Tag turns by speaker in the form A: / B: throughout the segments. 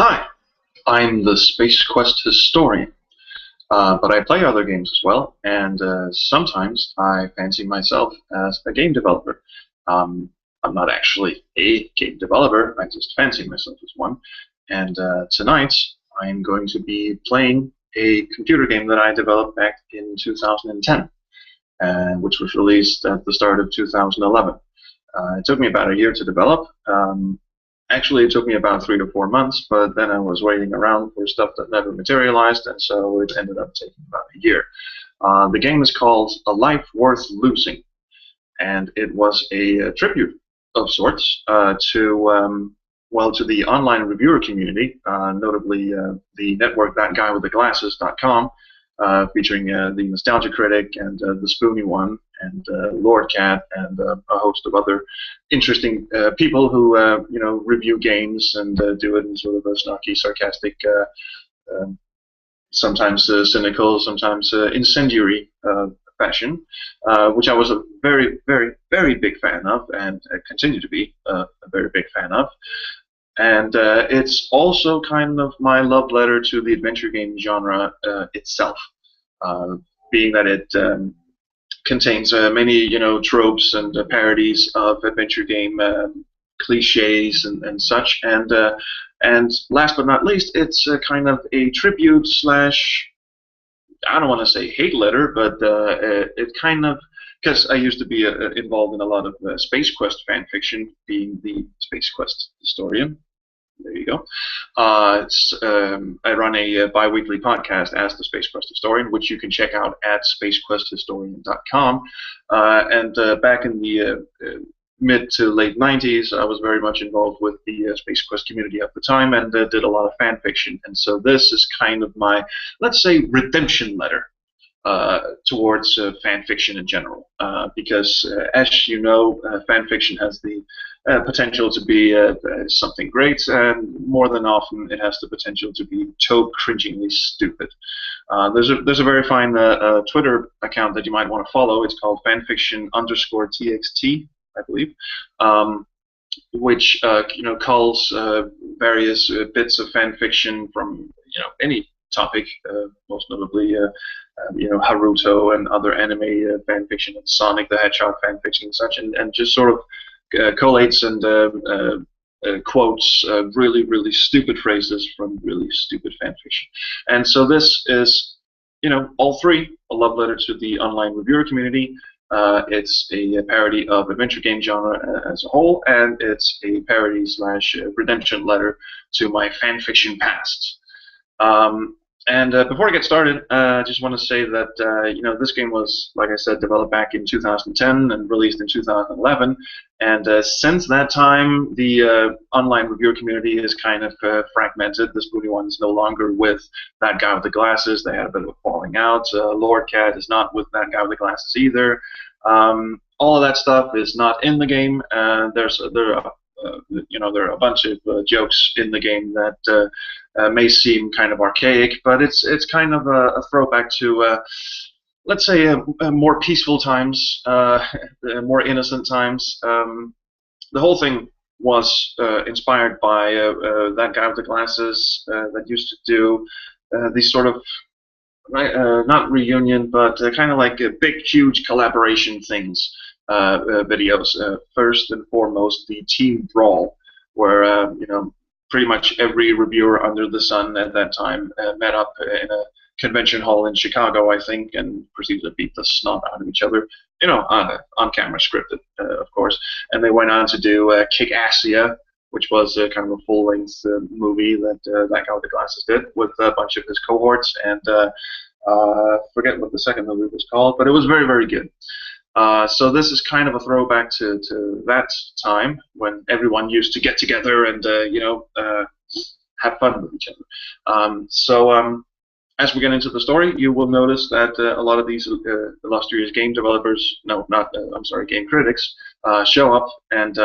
A: Hi, I'm the Space Quest historian, but I play other games as well, and sometimes I fancy myself as a game developer. Um, I'm not actually a game developer, I just fancy myself as one, and tonight I'm going to be playing a computer game that I developed back in 2010, which was released at the start of 2011. It took me about a year to develop. Actually, it took me about 3 to 4 months, but then I was waiting around for stuff that never materialized, and so it ended up taking about a year. The game is called A Life Worth Losing, and it was a tribute of sorts to the online reviewer community, notably the network thatguywiththeglasses.com, featuring the Nostalgia Critic and the Spoony One and LordKat and a host of other interesting people who review games and do it in sort of a snarky, sarcastic, sometimes cynical, sometimes incendiary fashion, which I was a very, very, very big fan of and continue to be a very big fan of. And it's also kind of my love letter to the adventure game genre itself, being that it contains many, tropes and parodies of adventure game cliches and such. And last but not least, it's kind of a tribute slash, I don't want to say hate letter, but it kind of, because I used to be involved in a lot of Space Quest fan fiction, being the Space Quest historian. There you go. I run a bi-weekly podcast as the Space Quest Historian, which you can check out at spacequesthistorian.com. And back in the mid to late 90s, I was very much involved with the Space Quest community at the time and did a lot of fan fiction. And so this is kind of my, let's say, redemption letter towards fan fiction in general, because as you know, fan fiction has the potential to be something great, and more than often it has the potential to be toe-cringingly stupid. There's a very fine Twitter account that you might want to follow. It's called fanfiction_txt, I believe, which calls various bits of fan fiction from any topic, most notably Haruto and other anime fan fiction, and Sonic the Hedgehog fan fiction and such, and just sort of collates and quotes really, really stupid phrases from really stupid fan fiction. And so this is, all three, a love letter to the online reviewer community. It's a parody of adventure game genre as a whole, and it's a parody slash redemption letter to my fan fiction past. And before I get started, I just want to say that this game was, like I said, developed back in 2010 and released in 2011. And since that time, the online reviewer community is kind of fragmented. The Spoony One is no longer with that guy with the glasses. They had a bit of a falling out. LordKat is not with that guy with the glasses either. All of that stuff is not in the game. There are a bunch of jokes in the game that may seem kind of archaic, but it's kind of a throwback to, let's say, more peaceful times, more innocent times. The whole thing was inspired by that guy with the glasses that used to do these sort of, not reunion, but kind of like big, huge collaboration things. Videos. First and foremost, the Team Brawl, where pretty much every reviewer under the sun at that time met up in a convention hall in Chicago, I think, and proceeded to beat the snot out of each other, on camera, scripted, of course. And they went on to do Kick-Assia, which was kind of a full-length movie that that guy with the glasses did with a bunch of his cohorts, and forget what the second movie was called, but it was very, very good. So this is kind of a throwback to that time when everyone used to get together and have fun with each other. As we get into the story, you will notice that a lot of these illustrious game developers, game critics, show up and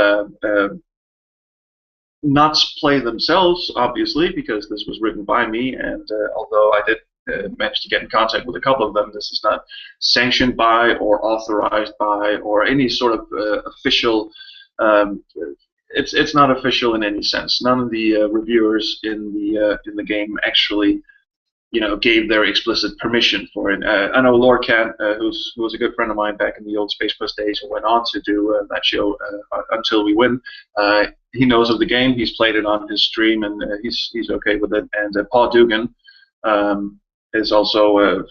A: not play themselves, obviously, because this was written by me, and although I did managed to get in contact with a couple of them, this is not sanctioned by or authorized by or any sort of official it's not official in any sense. None of the reviewers in the game actually, gave their explicit permission for it. I know LordKat, who was a good friend of mine back in the old Space Quest days, who went on to do that show Until We Win. He knows of the game. He's played it on his stream, and he's okay with it. And Paul Dugan is also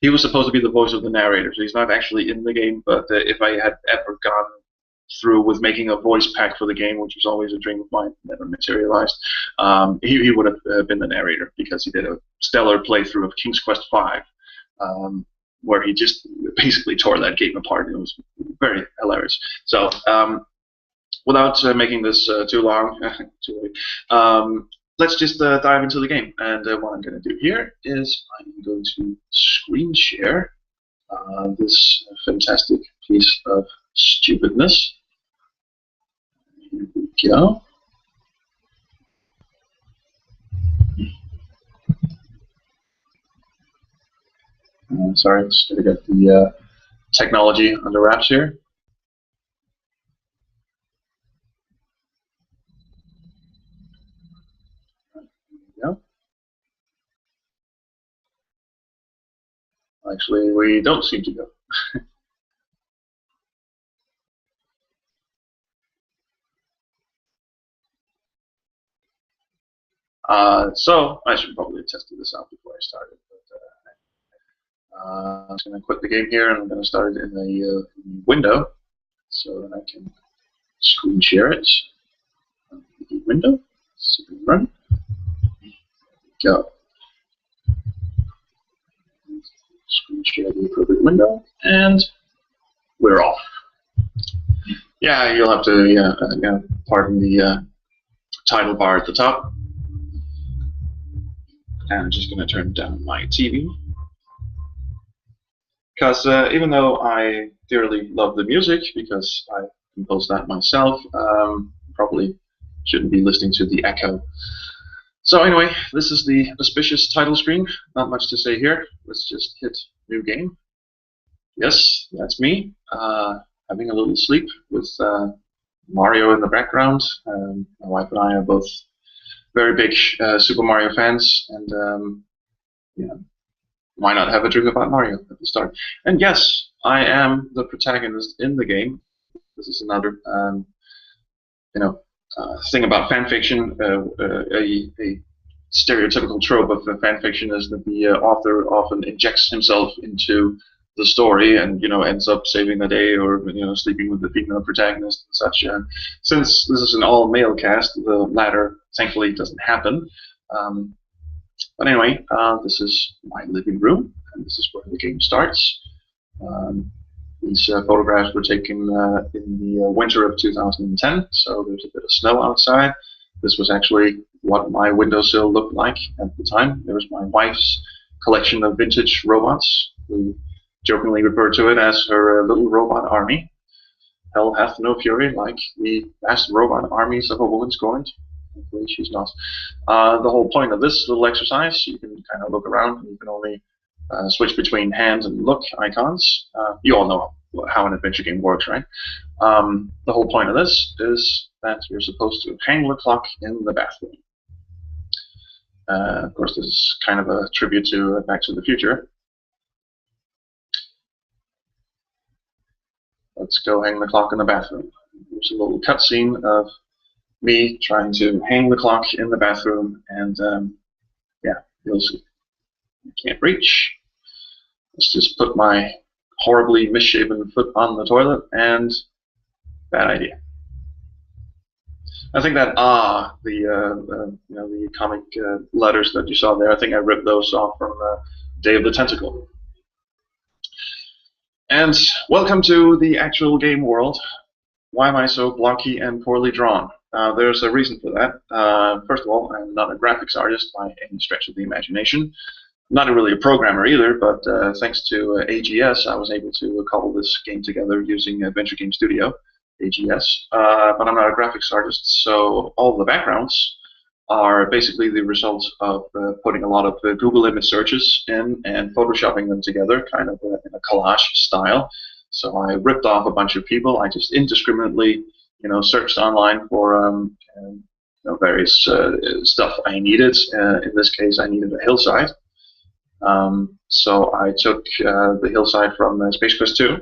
A: he was supposed to be the voice of the narrator, so he's not actually in the game. But if I had ever gone through with making a voice pack for the game, which was always a dream of mine, never materialized, he would have been the narrator, because he did a stellar playthrough of King's Quest V, where he just basically tore that game apart. It was very hilarious. So without making this too long, let's just dive into the game. And what I'm going to do here is I'm going to screen share this fantastic piece of stupidness. Here we go. Sorry, just going to get the technology under wraps here. Actually, we don't seem to go. So I should probably have tested this out before I started. But, I'm just going to quit the game here, and I'm going to start it in a window so that I can screen share it. The window, so we can run. Go. Screen share the appropriate window, and we're off. Yeah, you'll have to pardon the title bar at the top. And I'm just going to turn down my TV, because even though I dearly love the music, because I composed that myself, probably shouldn't be listening to the echo. So anyway, this is the auspicious title screen. Not much to say here. Let's just hit new game. Yes, that's me, having a little sleep with Mario in the background. My wife and I are both very big Super Mario fans, and why not have a drink about Mario at the start? And yes, I am the protagonist in the game. This is another thing about fan fiction. A stereotypical trope of fan fiction is that the author often injects himself into the story and ends up saving the day, or sleeping with the female protagonist and such. Since this is an all-male cast, the latter thankfully doesn't happen. But anyway, this is my living room, and this is where the game starts. These photographs were taken in the winter of 2010, so there's a bit of snow outside. This was actually what my windowsill looked like at the time. There was my wife's collection of vintage robots. We jokingly refer to it as her little robot army. Hell hath no fury like the vast robot armies of a woman scorned. Hopefully she's not. The whole point of this little exercise, you can kind of look around, and you can only switch between hand and look icons. You all know how an adventure game works, right? The whole point of this is that you're supposed to hang the clock in the bathroom. Of course, this is kind of a tribute to Back to the Future. Let's go hang the clock in the bathroom. There's a little cutscene of me trying to hang the clock in the bathroom, and yeah, you'll see. I can't reach. Let's just put my horribly misshapen foot on the toilet, and bad idea. I think that the comic letters that you saw there, I think I ripped those off from Day of the Tentacle. And welcome to the actual game world. Why am I so blocky and poorly drawn? There's a reason for that. First of all, I'm not a graphics artist by any stretch of the imagination. I'm not really a programmer either, but thanks to AGS, I was able to cobble this game together using Adventure Game Studio, AGS. But I'm not a graphics artist, so all the backgrounds are basically the result of putting a lot of Google image searches in and photoshopping them together, kind of in a collage style. So I ripped off a bunch of people. I just indiscriminately searched online for various stuff I needed. In this case, I needed a hillside. So I took the hillside from Space Quest 2,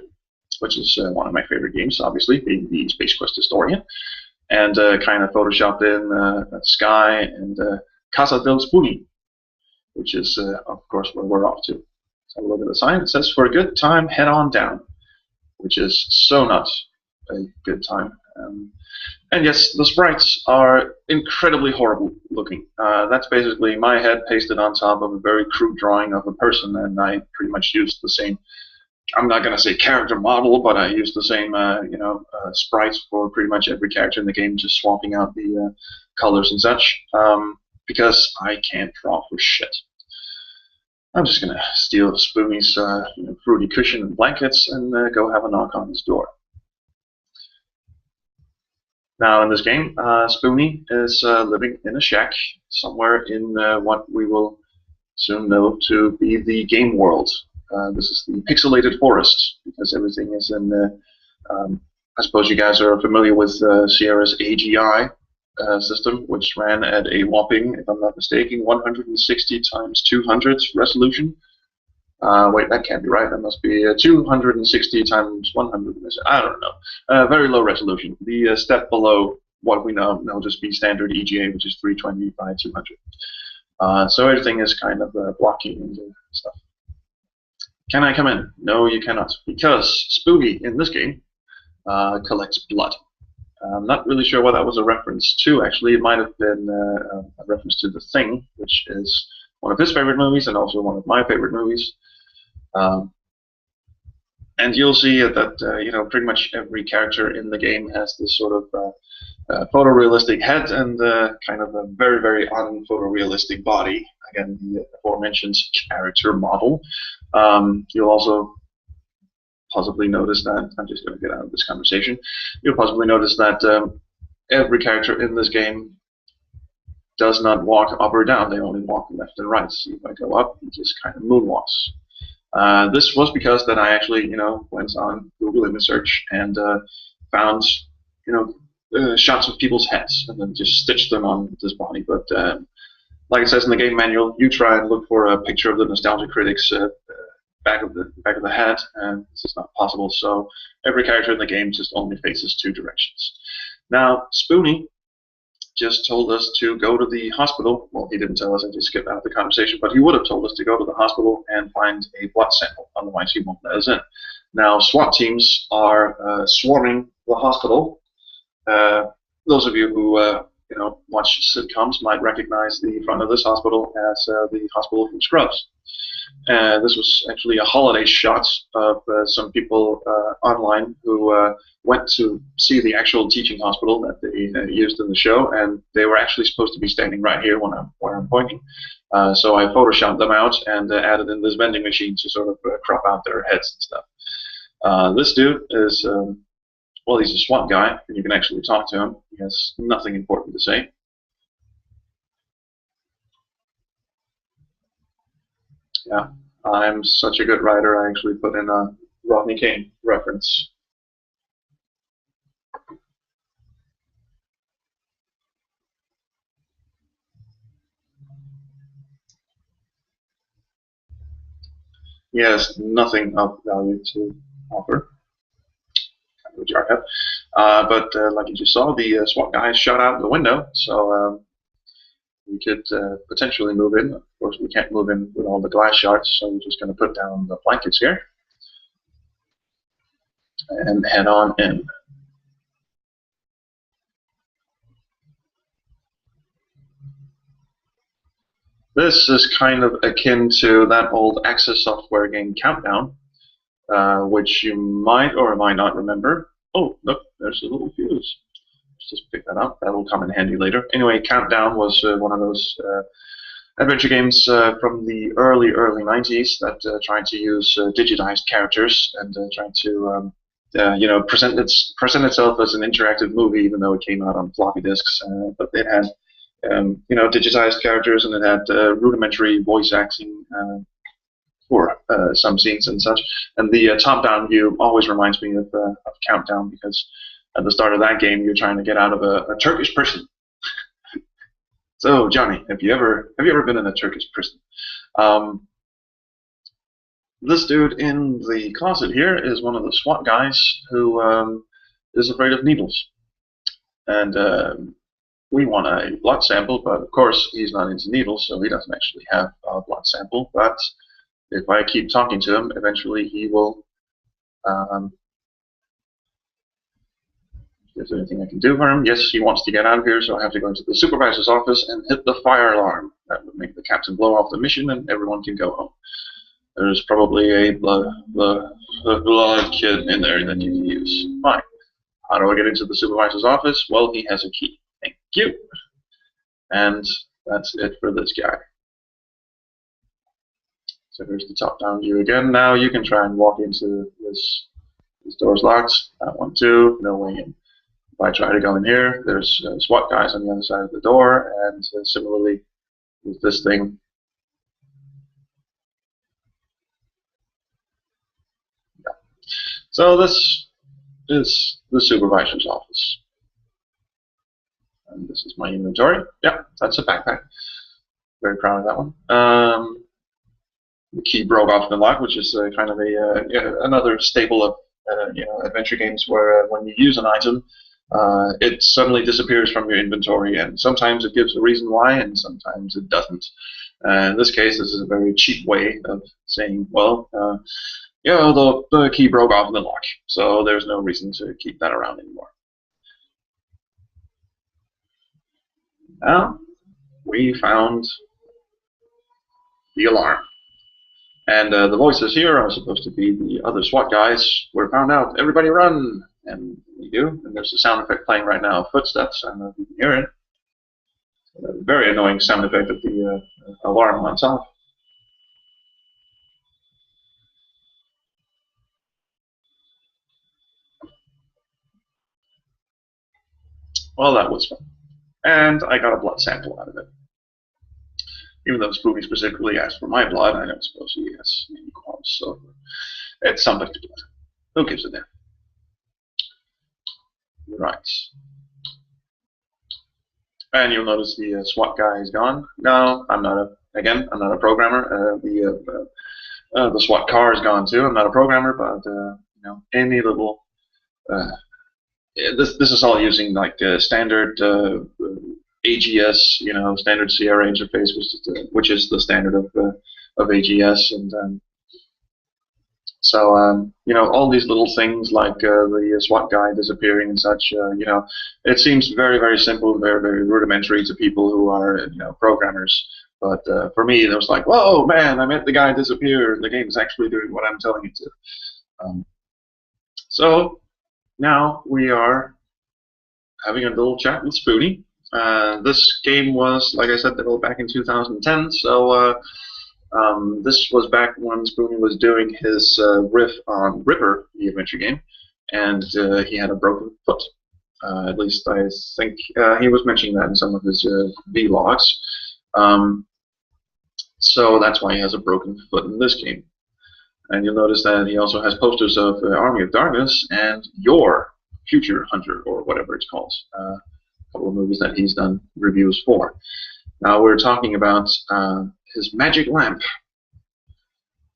A: which is one of my favorite games, obviously, being the Space Quest historian, and kind of photoshopped in a sky and Casa del Spoony, which is, of course, where we're off to. So have a look at the sign. It says, "For a good time, head on down," which is so not a good time. And yes, the sprites are incredibly horrible looking. That's basically my head pasted on top of a very crude drawing of a person, and I pretty much used the same, I'm not going to say character model, but I used the same sprites for pretty much every character in the game, just swapping out the colors and such, because I can't draw for shit. I'm just going to steal Spoonie's fruity cushion and blankets and go have a knock on his door. Now in this game, Spoony is living in a shack somewhere in what we will soon know to be the game world. This is the pixelated forest, because everything is in the... I suppose you guys are familiar with Sierra's AGI system, which ran at a whopping, if I'm not mistaken, 160 × 200 resolution. Wait, that can't be right. That must be 260 × 100. I don't know. Very low resolution. The step below what we know just be standard EGA, which is 320 by 200. So everything is kind of blocky and stuff. Can I come in? No, you cannot, because Spoony in this game collects blood. I'm not really sure what that was a reference to. Actually, it might have been a reference to The Thing, which is one of his favorite movies and also one of my favorite movies. And you'll see that pretty much every character in the game has this sort of photorealistic head and kind of a very, very unphotorealistic body. Again, the aforementioned character model. You'll also possibly notice that, I'm just going to get out of this conversation, you'll possibly notice that every character in this game does not walk up or down, they only walk left and right. So if I go up, he just kind of moonwalks. This was because that I actually, went on Google image search and found, shots of people's heads and then just stitched them on this body. But like it says in the game manual, you try and look for a picture of the Nostalgia Critic's back of the head, and this is not possible. So every character in the game just only faces two directions. Now, Spoony just told us to go to the hospital. Well, he didn't tell us, I just skipped out of the conversation, but he would have told us to go to the hospital and find a blood sample, otherwise he won't let us in. Now, SWAT teams are swarming the hospital. Those of you who watch sitcoms might recognize the front of this hospital as the hospital from Scrubs. This was actually a holiday shot of some people online who went to see the actual teaching hospital that they used in the show, and they were actually supposed to be standing right here where I'm pointing. So I photoshopped them out and added in this vending machine to sort of crop out their heads and stuff. This dude is, well, he's a SWAT guy, and you can actually talk to him. He has nothing important to say. Yeah, I'm such a good writer, I actually put in a Rodney King reference. He has nothing of value to offer. Kind of a jarhead. But like you just saw, the SWAT guy shot out the window, so we could potentially move in. Of course, we can't move in with all the glass shards, so we're just going to put down the blankets here and head on in. This is kind of akin to that old Access software game Countdown, which you might or might not remember. Oh, look, there's a little fuse. Let's just pick that up. That'll come in handy later. Anyway, Countdown was one of those adventure games from the early 90s that tried to use digitized characters and tried to present itself as an interactive movie, even though it came out on floppy disks. But it had digitized characters, and it had rudimentary voice acting for some scenes and such. And the top-down view always reminds me of Countdown, because at the start of that game, you're trying to get out of a Turkish prison. So, Johnny, have you ever been in a Turkish prison? This dude in the closet here is one of the SWAT guys who is afraid of needles, and we want a blood sample, but of course he's not into needles, so he doesn't actually have a blood sample. But if I keep talking to him, eventually he will. If there's anything I can do for him. Yes, he wants to get out of here, so I have to go into the supervisor's office and hit the fire alarm. That would make the captain blow off the mission, and everyone can go home. There's probably a blood kit in there that you can use. Fine. How do I get into the supervisor's office? Well, he has a key. Thank you. And that's it for this guy. So here's the top-down view again. Now you can try and walk into this. This door's locked. That one too. No way in. If I try to go in here, there's SWAT guys on the other side of the door, and similarly with this thing. Yeah. So this is the supervisor's office. And this is my inventory. Yeah, that's a backpack. Very proud of that one. The key broke off the lock, which is kind of another staple of adventure games where when you use an item, it suddenly disappears from your inventory, and sometimes it gives a reason why, and sometimes it doesn't. In this case, this is a very cheap way of saying, well, the key broke off in the lock, so there's no reason to keep that around anymore. Now, we found the alarm. And the voices here are supposed to be the other SWAT guys. We're found out. Everybody run! And we do. And there's a sound effect playing right now of footsteps. I don't know if you can hear it. A very annoying sound effect of the alarm went off. Well, that was fun. And I got a blood sample out of it. Even though Spoony specifically asked for my blood, I don't suppose he has any qualms, so it's somebody's blood. Who gives a damn? Right. And you'll notice the SWAT guy is gone. No, I'm not a programmer. The SWAT car is gone too. I'm not a programmer, but any little this is all using like standard AGS, standard CRA interface, which is the standard of AGS, and so all these little things like the SWAT guy disappearing and such, it seems very, very simple, very, very rudimentary to people who are programmers. But for me, it was like, whoa, man, I made the guy disappear. The game is actually doing what I'm telling it to. So now we are having a little chat with Spoony. This game was, like I said, developed back in 2010, so this was back when Spoony was doing his riff on Ripper, the adventure game, and he had a broken foot. At least I think he was mentioning that in some of his vlogs. So that's why he has a broken foot in this game. And you'll notice that he also has posters of Army of Darkness and Your Future Hunter, or whatever it's called. Couple of movies that he's done reviews for. Now we're talking about his magic lamp,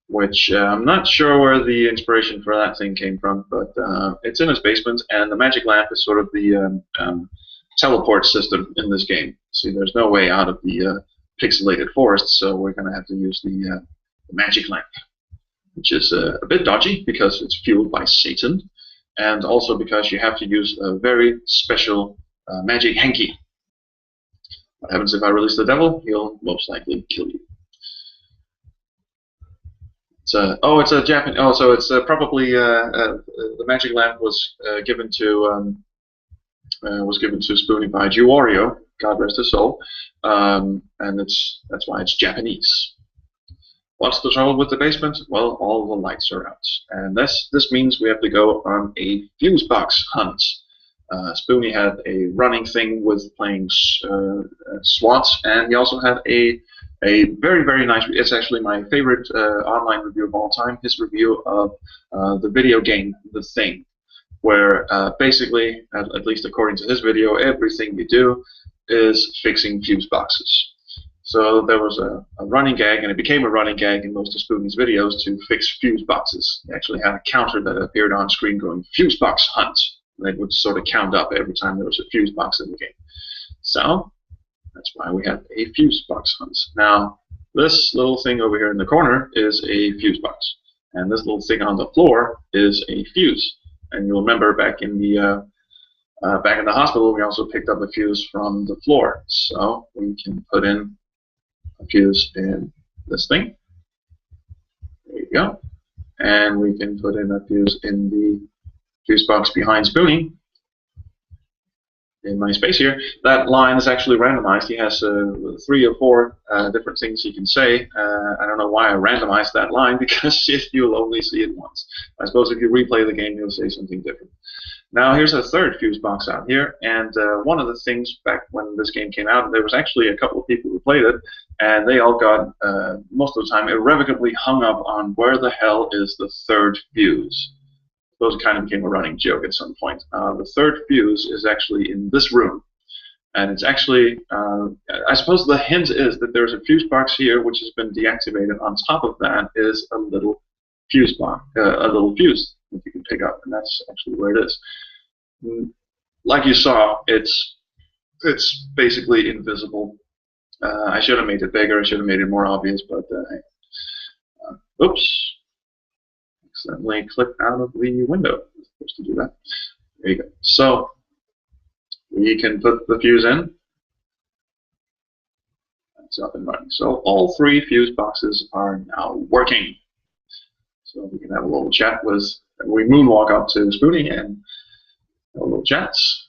A: which I'm not sure where the inspiration for that thing came from, but it's in his basement, and the magic lamp is sort of the teleport system in this game. See, there's no way out of the pixelated forest, so we're going to have to use the magic lamp, which is a bit dodgy because it's fueled by Satan, and also because you have to use a very special magic hanky. What happens if I release the devil? He'll most likely kill you. It's a Japanese. Oh, so it's probably the magic lamp was given to Spoony by Wario, God rest his soul, and that's why it's Japanese. What's the trouble with the basement? Well, all the lights are out, and this means we have to go on a fuse box hunt. Spoony had a running thing with playing SWAT, and he also had a very, very nice, it's actually my favorite online review of all time, his review of the video game The Thing. where basically, at least according to his video, everything you do is fixing fuse boxes. So there was a running gag, and it became a running gag in most of Spoony's videos to fix fuse boxes. He actually had a counter that appeared on screen going, "Fuse box hunt." And it would sort of count up every time there was a fuse box in the game. So that's why we have a fuse box hunt. Now, this little thing over here in the corner is a fuse box, and this little thing on the floor is a fuse. And you'll remember back in the hospital, we also picked up a fuse from the floor. So we can put in a fuse in this thing. There you go. And we can put in a fuse in the fuse box behind Spoony. In my space here, that line is actually randomized. He has 3 or 4 different things he can say. I don't know why I randomized that line, because you'll only see it once. I suppose if you replay the game, you'll say something different. Now here's a third fuse box out here, and one of the things back when this game came out, there was actually a couple of people who played it, and they all got, most of the time, irrevocably hung up on where the hell is the third fuse. Those kind of became a running joke at some point. The third fuse is actually in this room, and it's actually, I suppose the hint is that there's a fuse box here which has been deactivated. On top of that is a little fuse box, a little fuse that you can pick up, and that's actually where it is. Like you saw, it's basically invisible. I should have made it bigger. I should have made it more obvious, but oops. Accidentally clicked out of the window. I'm supposed to do that. There you go. So we can put the fuse in. That's up and running. So all 3 fuse boxes are now working. So we can have a little chat with. We moonwalk up to Spoony and have a little chats.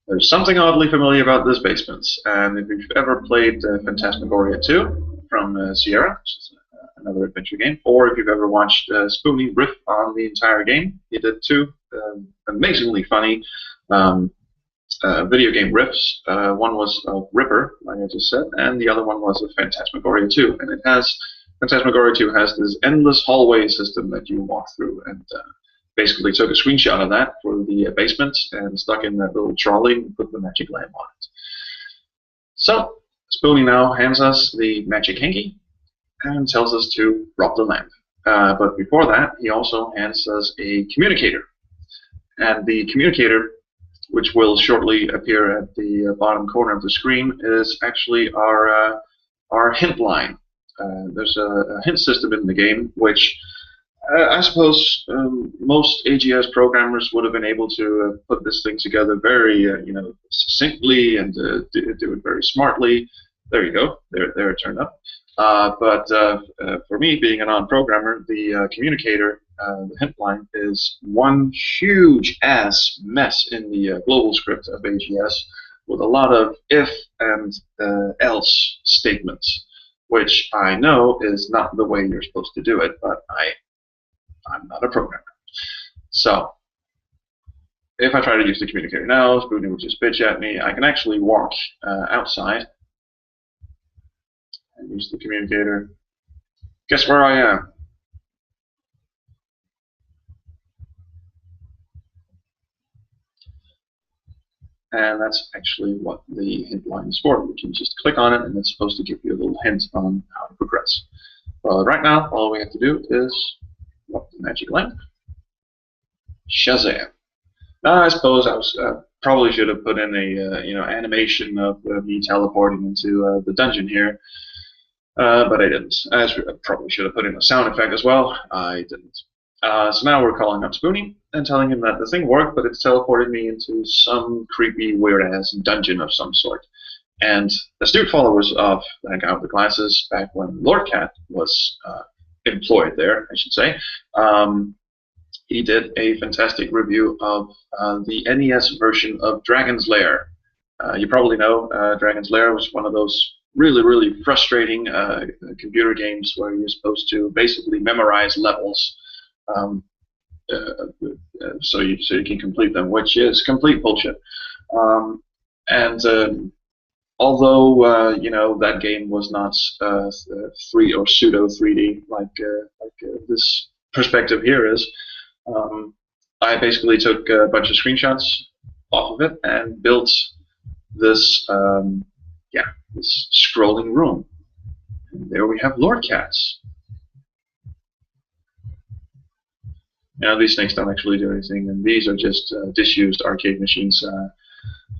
A: There's something oddly familiar about this basement, and if you've ever played Phantasmagoria 2 from Sierra, which is another adventure game, or if you've ever watched Spoony riff on the entire game, he did 2 amazingly funny video game riffs. One was of Ripper, like I just said, and the other one was of Phantasmagoria 2. And Phantasmagoria 2 has this endless hallway system that you walk through, and basically took a screenshot of that for the basement and stuck in that little trolley and put the magic lamp on it. So Spoony now hands us the magic hanky and tells us to drop the lamp. But before that, he also hands us a communicator. And the communicator, which will shortly appear at the bottom corner of the screen, is actually our hint line. There's a hint system in the game, which I suppose most AGS programmers would have been able to put this thing together very, succinctly and do it very smartly. There you go. There it turned up. But for me, being a non-programmer, the communicator, the hint line, is one huge ass mess in the global script of AGS with a lot of if and else statements, which I know is not the way you're supposed to do it, but I'm not a programmer. So if I try to use the communicator now, Spoony will just bitch at me. I can actually walk outside and use the communicator. Guess where I am? And that's actually what the hint line is for. You can just click on it, and it's supposed to give you a little hint on how to progress. But right now, all we have to do is walk the magic lamp. Shazam! Now, I suppose I was probably should have put in a animation of me teleporting into the dungeon here, but I didn't. I probably should have put in a sound effect as well. I didn't. So now we're calling up Spoony and telling him that the thing worked, but it's teleported me into some creepy, weird-ass dungeon of some sort. And astute followers of that guy with the glasses, back when LordKat was employed there, I should say, he did a fantastic review of the NES version of Dragon's Lair. You probably know Dragon's Lair was one of those really, really frustrating computer games where you're supposed to basically memorize levels so you can complete them, which is complete bullshit. And although you know, that game was not 3 or pseudo 3D like this perspective here is. I basically took a bunch of screenshots off of it and built this yeah, this scrolling room. And there we have LordKats. Now these things don't actually do anything, and these are just disused arcade machines.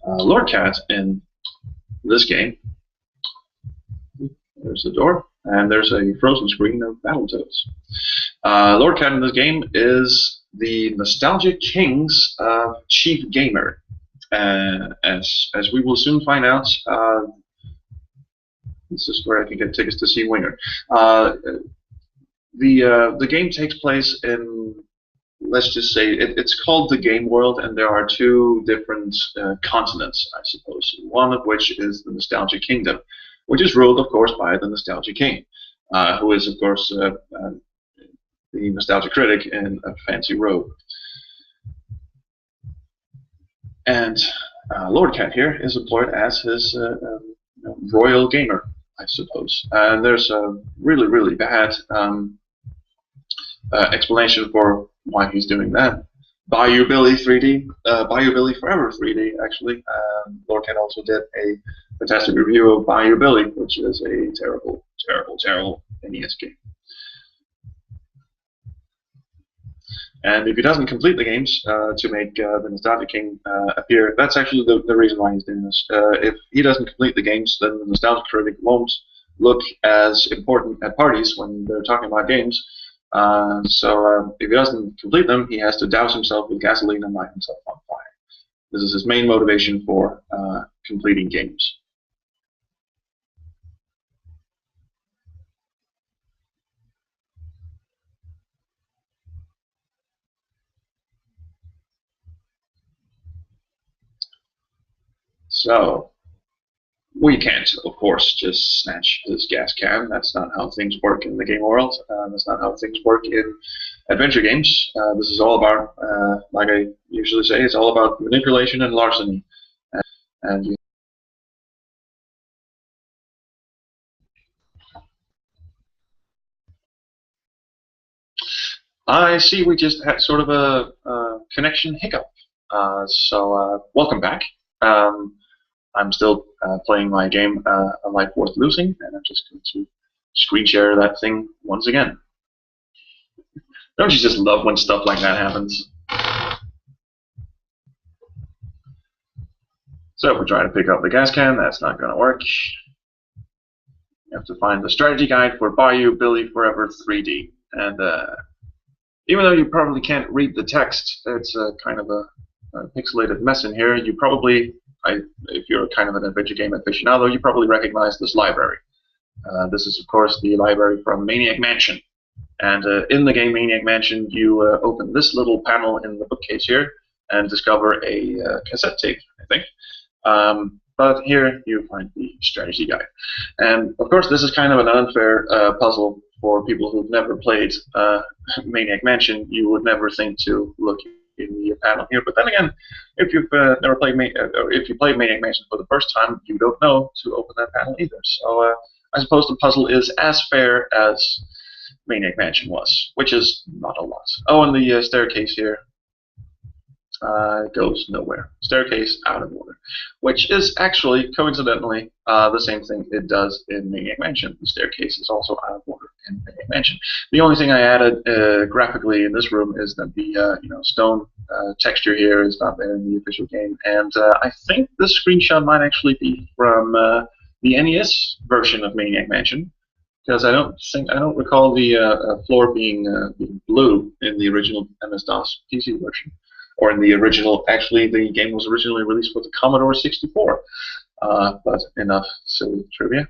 A: LordKat in this game. There's the door, and there's a frozen screen of Battletoads. LordKat in this game is the Nostalgia King's chief gamer. As we will soon find out, this is where I can get tickets to see Winger. The game takes place in, let's just say, it's called the game world, and there are 2 different continents, I suppose. One of which is the Nostalgia Kingdom, which is ruled, of course, by the Nostalgia King, who is, of course, the Nostalgia Critic in a fancy robe. And LordKat here is employed as his royal gamer, I suppose. And there's a really, really bad explanation for why he's doing that. Bayou Billy 3D, Bayou Billy Forever 3D, actually. LordKat also did a fantastic review of Bayou Billy, which is a terrible, terrible, terrible NES game. And if he doesn't complete the games to make the Nostalgia King appear, that's actually the reason why he's doing this. If he doesn't complete the games, then the Nostalgia Critic won't look as important at parties when they're talking about games. So if he doesn't complete them, he has to douse himself with gasoline and light himself on fire. This is his main motivation for completing games. So, we can't, of course, just snatch this gas can. That's not how things work in the game world. That's not how things work in adventure games. This is all about, like I usually say, it's all about manipulation and larceny. And you I see we just had sort of a connection hiccup. So welcome back. I'm still playing my game, A Life Worth Losing, and I'm just going to screen share that thing once again. Don't you just love when stuff like that happens? So if we try to pick up the gas can, that's not going to work. You have to find the strategy guide for Bayou Billy Forever 3D. And even though you probably can't read the text, it's kind of a pixelated mess in here. You probably, if you're kind of an adventure game aficionado, you probably recognize this library. This is, of course, the library from Maniac Mansion. And in the game Maniac Mansion, you open this little panel in the bookcase here and discover a cassette tape, I think. But here you find the strategy guide. And, of course, this is kind of an unfair puzzle for people who've never played Maniac Mansion. You would never think to look in the panel here. But then again, if you've never played, if you played Maniac Mansion for the first time, you don't know to open that panel either. So I suppose the puzzle is as fair as Maniac Mansion was, which is not a lot. Oh, and the staircase here goes nowhere. Staircase out of order, which is actually, coincidentally, the same thing it does in Maniac Mansion. The staircase is also out of order in Maniac Mansion. The only thing I added graphically in this room is that the stone texture here is not there in the official game, and I think this screenshot might actually be from the NES version of Maniac Mansion, because I don't recall the floor being blue in the original MS-DOS PC version. Or in the original, actually, the game was originally released for the Commodore 64. But enough silly trivia.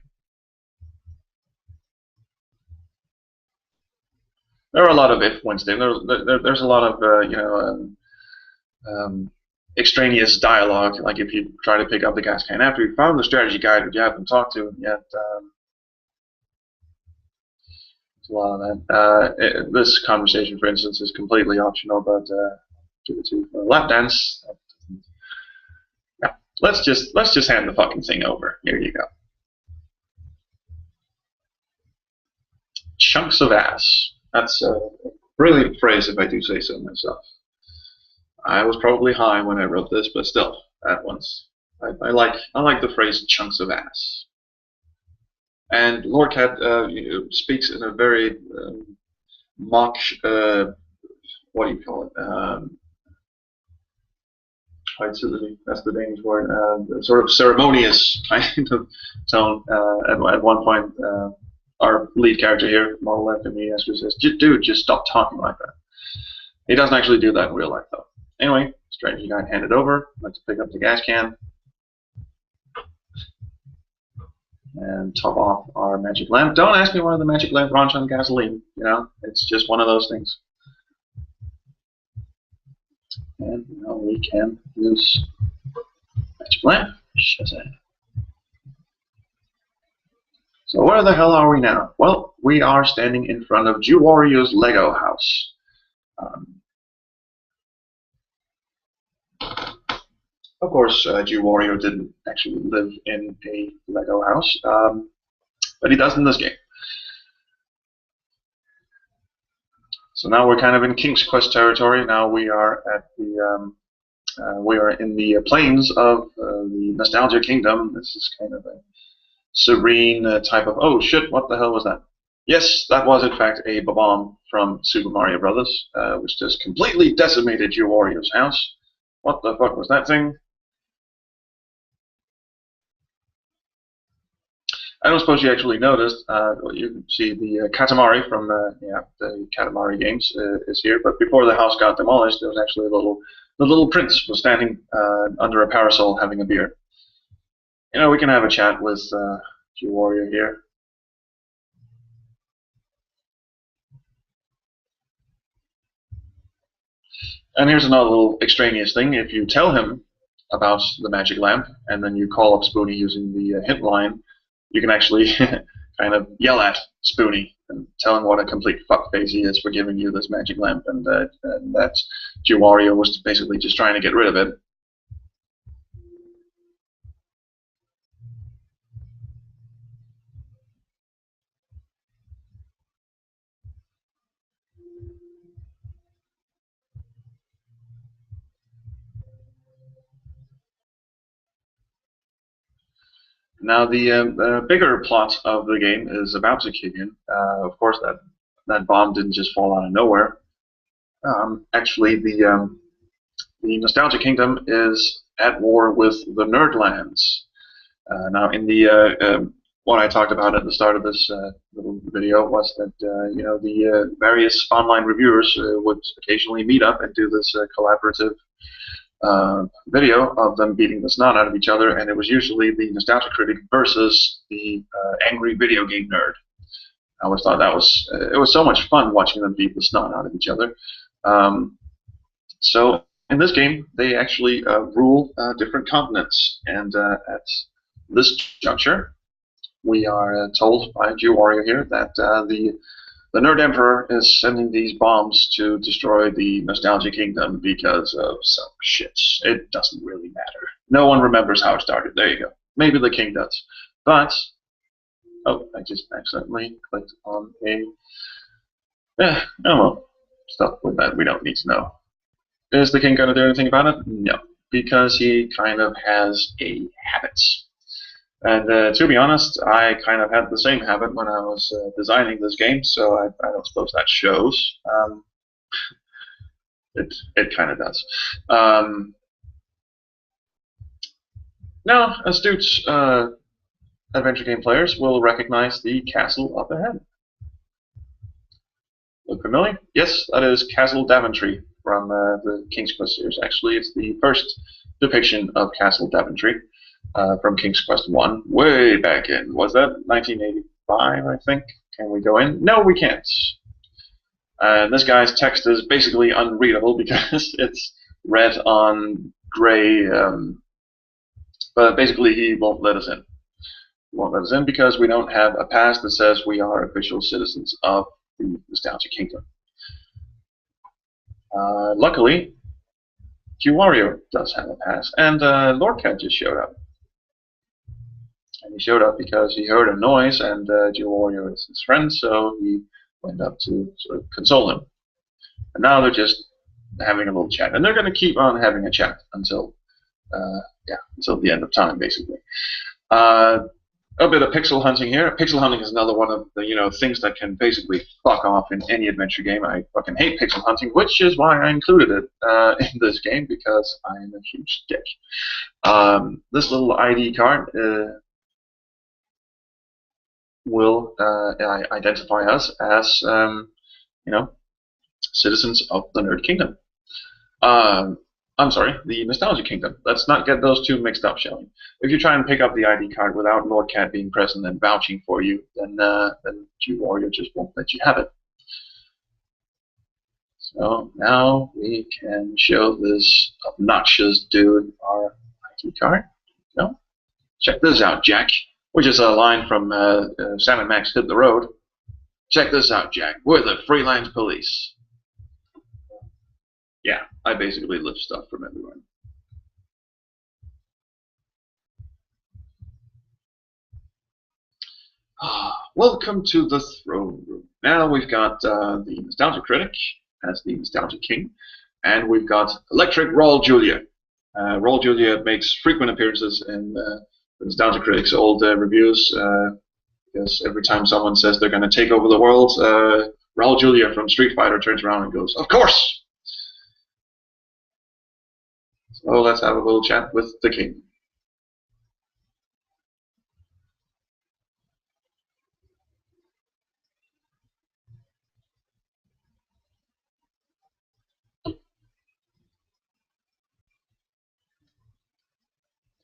A: There are a lot of if Wednesday. There's a lot of extraneous dialogue. Like if you try to pick up the gas can after you found the strategy guide, but you haven't talked to him yet. There's a lot of that. This conversation, for instance, is completely optional, but give it to a lap dance. Yeah. Let's just hand the fucking thing over. Here you go. Chunks of ass. That's a brilliant phrase, if I do say so myself. I was probably high when I wrote this, but still, that one's. I like the phrase "chunks of ass." And LordKat speaks in a very mock. What do you call it? That's the Danish word. Sort of ceremonious kind of tone. At one point, our lead character here, model left of me, actually says, "Dude, just stop talking like that." He doesn't actually do that in real life, though. Anyway, strategy guide handed over. Let's pick up the gas can and top off our magic lamp. Don't ask me why the magic lamp runs on gasoline. You know, it's just one of those things. And now we can use magic lamp. Shazam. So where the hell are we now? Well, we are standing in front of Jew-Warrior's Lego house. Of course, Jew-Warrior didn't actually live in a Lego house, but he does in this game. So now we're kind of in King's Quest territory. Now we are at the we are in the plains of the Nostalgia Kingdom. This is kind of a serene type of, oh shit, what the hell was that? Yes, that was in fact a bomb from Super Mario Brothers, which just completely decimated Jew-Warrior's house. What the fuck was that thing? I don't suppose you actually noticed. You can see the Katamari from the Katamari games is here. But before the house got demolished, there was actually the little prince was standing under a parasol having a beer. You know, we can have a chat with Jew-Warrior here. And here's another little extraneous thing. If you tell him about the magic lamp, and then you call up Spoony using the hint line, you can actually kind of yell at Spoony and tell him what a complete fuckface he is for giving you this magic lamp, and that Jew-Warrior was basically just trying to get rid of it. Now the bigger plot of the game is about to kick in. Of course, that bomb didn't just fall out of nowhere. Actually, the Nostalgia Kingdom is at war with the Nerdlands. Now, in the what I talked about at the start of this little video was that the various online reviewers would occasionally meet up and do this collaborative video of them beating the snot out of each other, and it was usually the Nostalgia Critic versus the Angy Video Game Nerd. I always thought that was it was so much fun watching them beat the snot out of each other. So in this game, they actually rule different continents, and at this juncture, we are told by Jew-Warrior here that the Nerd Emperor is sending these bombs to destroy the Nostalgia Kingdom because of some shit. It doesn't really matter. No one remembers how it started. There you go. Maybe the king does. But, oh, I just accidentally clicked on a... oh well, stuff with that we don't need to know. Is the king going to do anything about it? No, because he kind of has a habit. And to be honest, I kind of had the same habit when I was designing this game, so I don't suppose that shows. It kind of does. Now, astute adventure game players will recognize the castle up ahead. Look familiar? Yes, that is Castle Daventry from the King's Quest series. Actually, it's the first depiction of Castle Daventry. From King's Quest 1, way back in, was that 1985, I think? Can we go in? No, we can't. And this guy's text is basically unreadable because it's red on gray, but basically he won't let us in. He won't let us in because we don't have a pass that says we are official citizens of the Nostalgia Kingdom. Luckily, Q-Wario does have a pass, and LordKat just showed up. And he showed up because he heard a noise, and Q-Wario is his friend, so he went up to sort of console him. And now they're just having a little chat, and they're going to keep on having a chat until until the end of time, basically. A bit of pixel hunting here. Pixel hunting is another one of the things that can basically fuck off in any adventure game. I fucking hate pixel hunting, which is why I included it in this game, because I am a huge dick. This little ID card will identify us as citizens of the Nerd Kingdom. I'm sorry, the Nostalgia Kingdom. Let's not get those two mixed up, shall we? If you try and pick up the ID card without LordKat being present and vouching for you, then Q-Wario just won't let you have it. So now we can show this obnoxious dude our ID card. No? Check this out, Jack. Which is a line from Sam and Max Hit the Road. Check this out, Jack. We're the freelance police. Yeah, I basically lift stuff from everywhere. Welcome to the throne room. Now we've got the Nostalgia Critic as the Nostalgia King, and we've got Electric Raul Julia. Raul Julia makes frequent appearances in the Nostalgia Critic's old reviews, because every time someone says they're going to take over the world, Raul Julia from Street Fighter turns around and goes, "Of course!" So let's have a little chat with the king.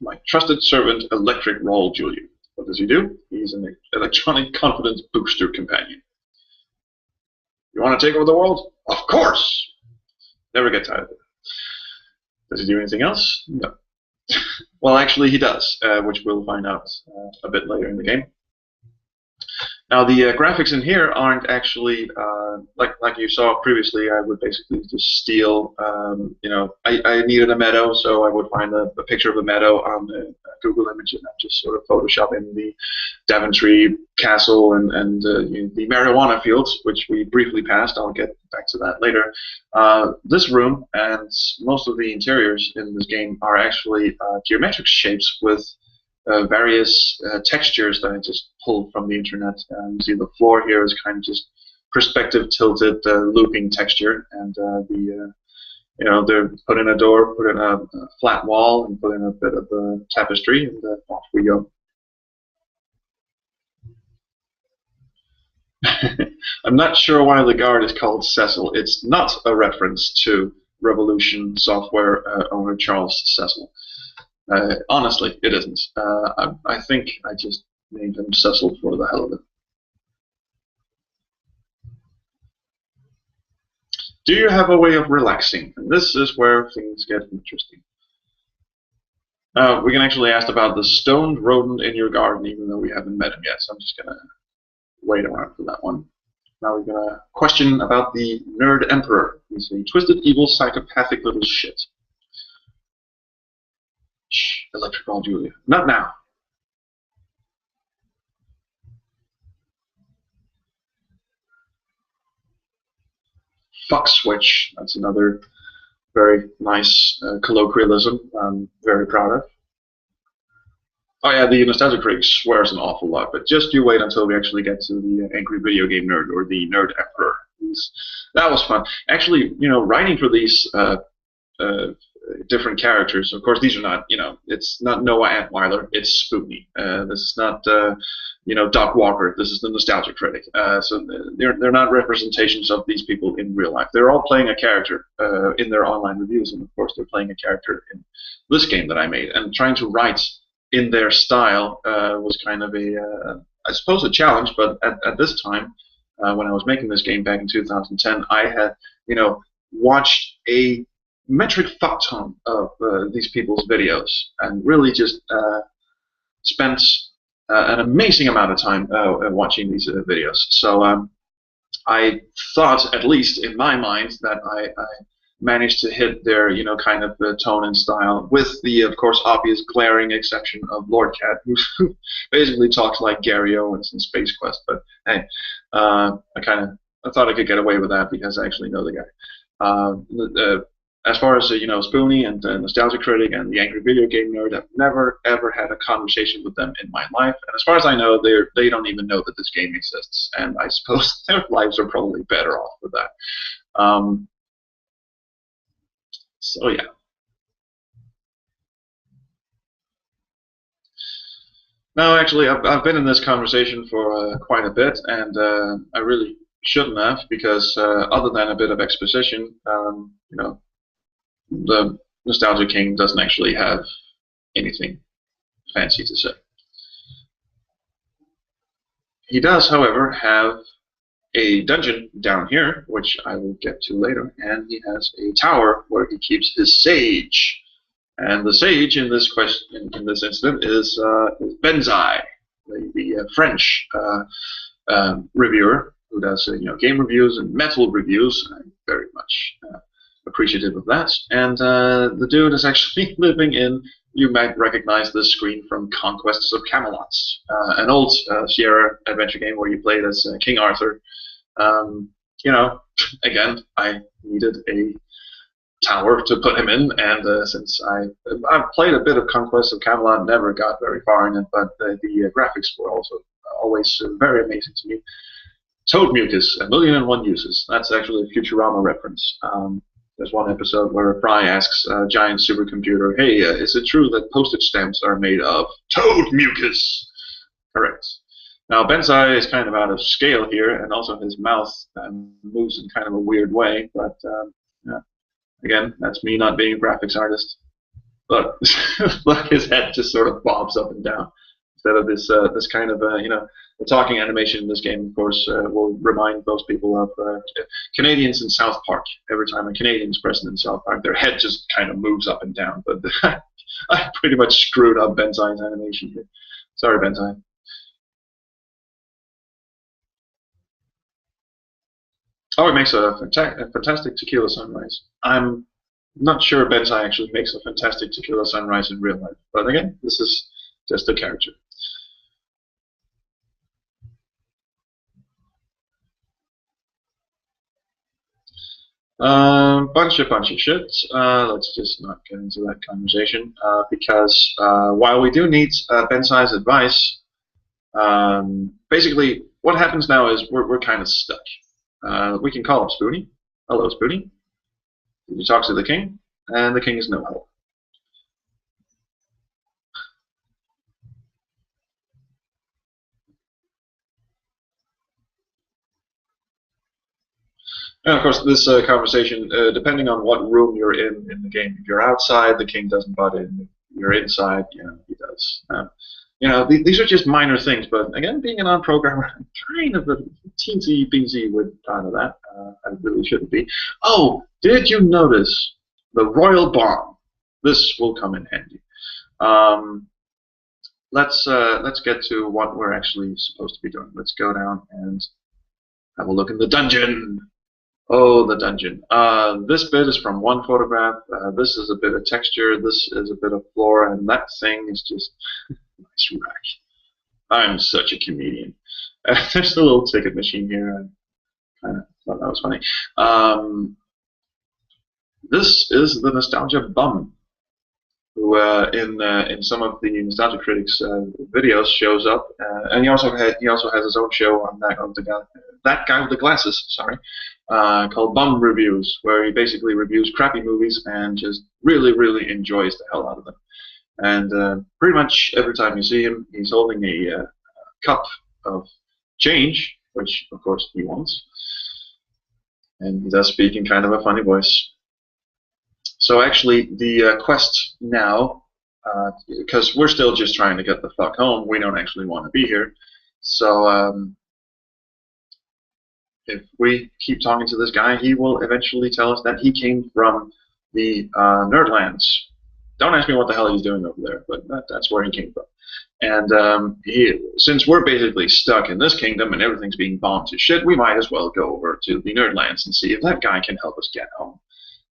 A: My trusted servant, Electric Raul Julia. What does he do? He's an electronic confidence booster companion. You want to take over the world? Of course! Never get tired of it. Does he do anything else? No. Well, actually, he does, which we'll find out a bit later in the game. Now, the graphics in here aren't actually like you saw previously. I would basically just steal. I needed a meadow, so I would find a picture of a meadow on the Google image, and I'd just sort of Photoshop in the Daventry Castle and the marijuana fields, which we briefly passed. I'll get back to that later. This room and most of the interiors in this game are actually geometric shapes with various textures that I just pulled from the internet. You see the floor here is kind of just perspective tilted looping texture, and they're put in a door, put in a flat wall, and put in a bit of tapestry, and off we go. I'm not sure why the guard is called Cecil. It's not a reference to Revolution software owner Charles Cecil. Honestly, it isn't. I think I just named him Cecil for the hell of it. Do you have a way of relaxing? And this is where things get interesting. We can actually ask about the stoned rodent in your garden, even though we haven't met him yet, so I'm just going to wait around for that one. Now we're going to question about the Nerd Emperor. He's a twisted, evil, psychopathic little shit. Shh, Electric Raul Julia. Not now. Fuck switch. That's another very nice colloquialism I'm very proud of. Oh yeah, the Nostalgia Critic swears an awful lot, but just you wait until we actually get to the Angy Video Game Nerd, or the Nerd Emperor. That was fun. Actually, writing for these different characters. Of course, these are not, it's not Noah Antweiler, it's Spoony. This is not, Doc Walker. This is the Nostalgia Critic. So they're not representations of these people in real life. They're all playing a character in their online reviews, and of course, they're playing a character in this game that I made. And trying to write in their style was kind of I suppose, a challenge. But at this time, when I was making this game back in 2010, I had, watched a metric fuck ton of these people's videos, and really just spent an amazing amount of time watching these videos. So I thought, at least in my mind, that I managed to hit their, kind of tone and style, with the, of course, obvious glaring exception of LordKat, who basically talks like Gary Owens in Space Quest. But hey, I thought I could get away with that because I actually know the guy. As far as Spoony and Nostalgia Critic and the Angy Video Game Nerd, I've never ever had a conversation with them in my life, and as far as I know, they don't even know that this game exists, and I suppose their lives are probably better off with that. So yeah. Now, actually, I've been in this conversation for quite a bit, and I really shouldn't have, because other than a bit of exposition, the Nostalgia King doesn't actually have anything fancy to say. He does, however, have a dungeon down here, which I will get to later, and he has a tower where he keeps his sage. And the sage in this incident is Benzaie, the French reviewer who does game reviews and metal reviews. I'm very much appreciative of that. And the dude is actually living in, you might recognize this screen from Conquests of Camelot, an old Sierra adventure game where you played as King Arthur. Again, I needed a tower to put him in, and since I've played a bit of Conquest of Camelot, never got very far in it, but the graphics were also always very amazing to me. Toad mucus, 1,000,001 uses. That's actually a Futurama reference. There's one episode where Fry asks a giant supercomputer, "Hey, is it true that postage stamps are made of toad mucus?" Correct. Now, Benzaie is kind of out of scale here, and also his mouth moves in kind of a weird way, but yeah. Again, that's me not being a graphics artist. Look, look, his head just sort of bobs up and down instead of this kind of the talking animation in this game. Of course, will remind most people of Canadians in South Park. Every time a Canadian is present in South Park, their head just kind of moves up and down. But I pretty much screwed up Benzie's animation here. Sorry, Benzaie. Oh, it makes a fantastic tequila sunrise. I'm not sure Benzaie actually makes a fantastic tequila sunrise in real life. But again, this is just a character. Bunch of shit. Let's just not get into that conversation because while we do need Benzie's advice, basically what happens now is we're kind of stuck. We can call up Spoony. Hello, Spoony. He talks to the king, and the king is no help. And of course, this conversation, depending on what room you're in the game, if you're outside, the king doesn't butt in. If you're inside, he does. These are just minor things, but again, being a non-programmer, I'm kind of a teensy-beensy with kind of that. I really shouldn't be. Oh, did you notice the royal bomb? This will come in handy. Let's get to what we're actually supposed to be doing. Let's go down and have a look in the dungeon. Oh, the dungeon. This bit is from one photograph. This is a bit of texture. This is a bit of floor, and that thing is just nice rack. I'm such a comedian. There's a little ticket machine here. I kind of thought that was funny. This is the Nostalgia Bum, who in some of the Nostalgia Critics videos shows up, and he also has his own show on that guy with the glasses. Sorry. Called Bum Reviews, where he basically reviews crappy movies and just really, really enjoys the hell out of them. And pretty much every time you see him, he's holding a cup of change, which of course he wants. And he does speak in kind of a funny voice. So actually, the quest now, because we're still just trying to get the fuck home, we don't actually want to be here. So if we keep talking to this guy, he will eventually tell us that he came from the Nerdlands. Don't ask me what the hell he's doing over there, but that's where he came from. And since we're basically stuck in this kingdom and everything's being bombed to shit, we might as well go over to the Nerdlands and see if that guy can help us get home.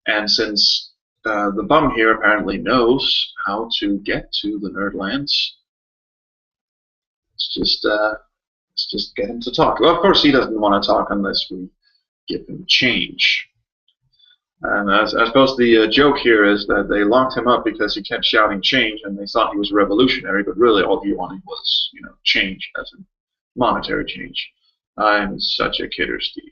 A: And since the bum here apparently knows how to get to the Nerdlands, let's just get him to talk. Well, of course, he doesn't want to talk unless we give him change. And I suppose the joke here is that they locked him up because he kept shouting change, and they thought he was revolutionary, but really all he wanted was, change as in monetary change. I'm such a kidder, Steve.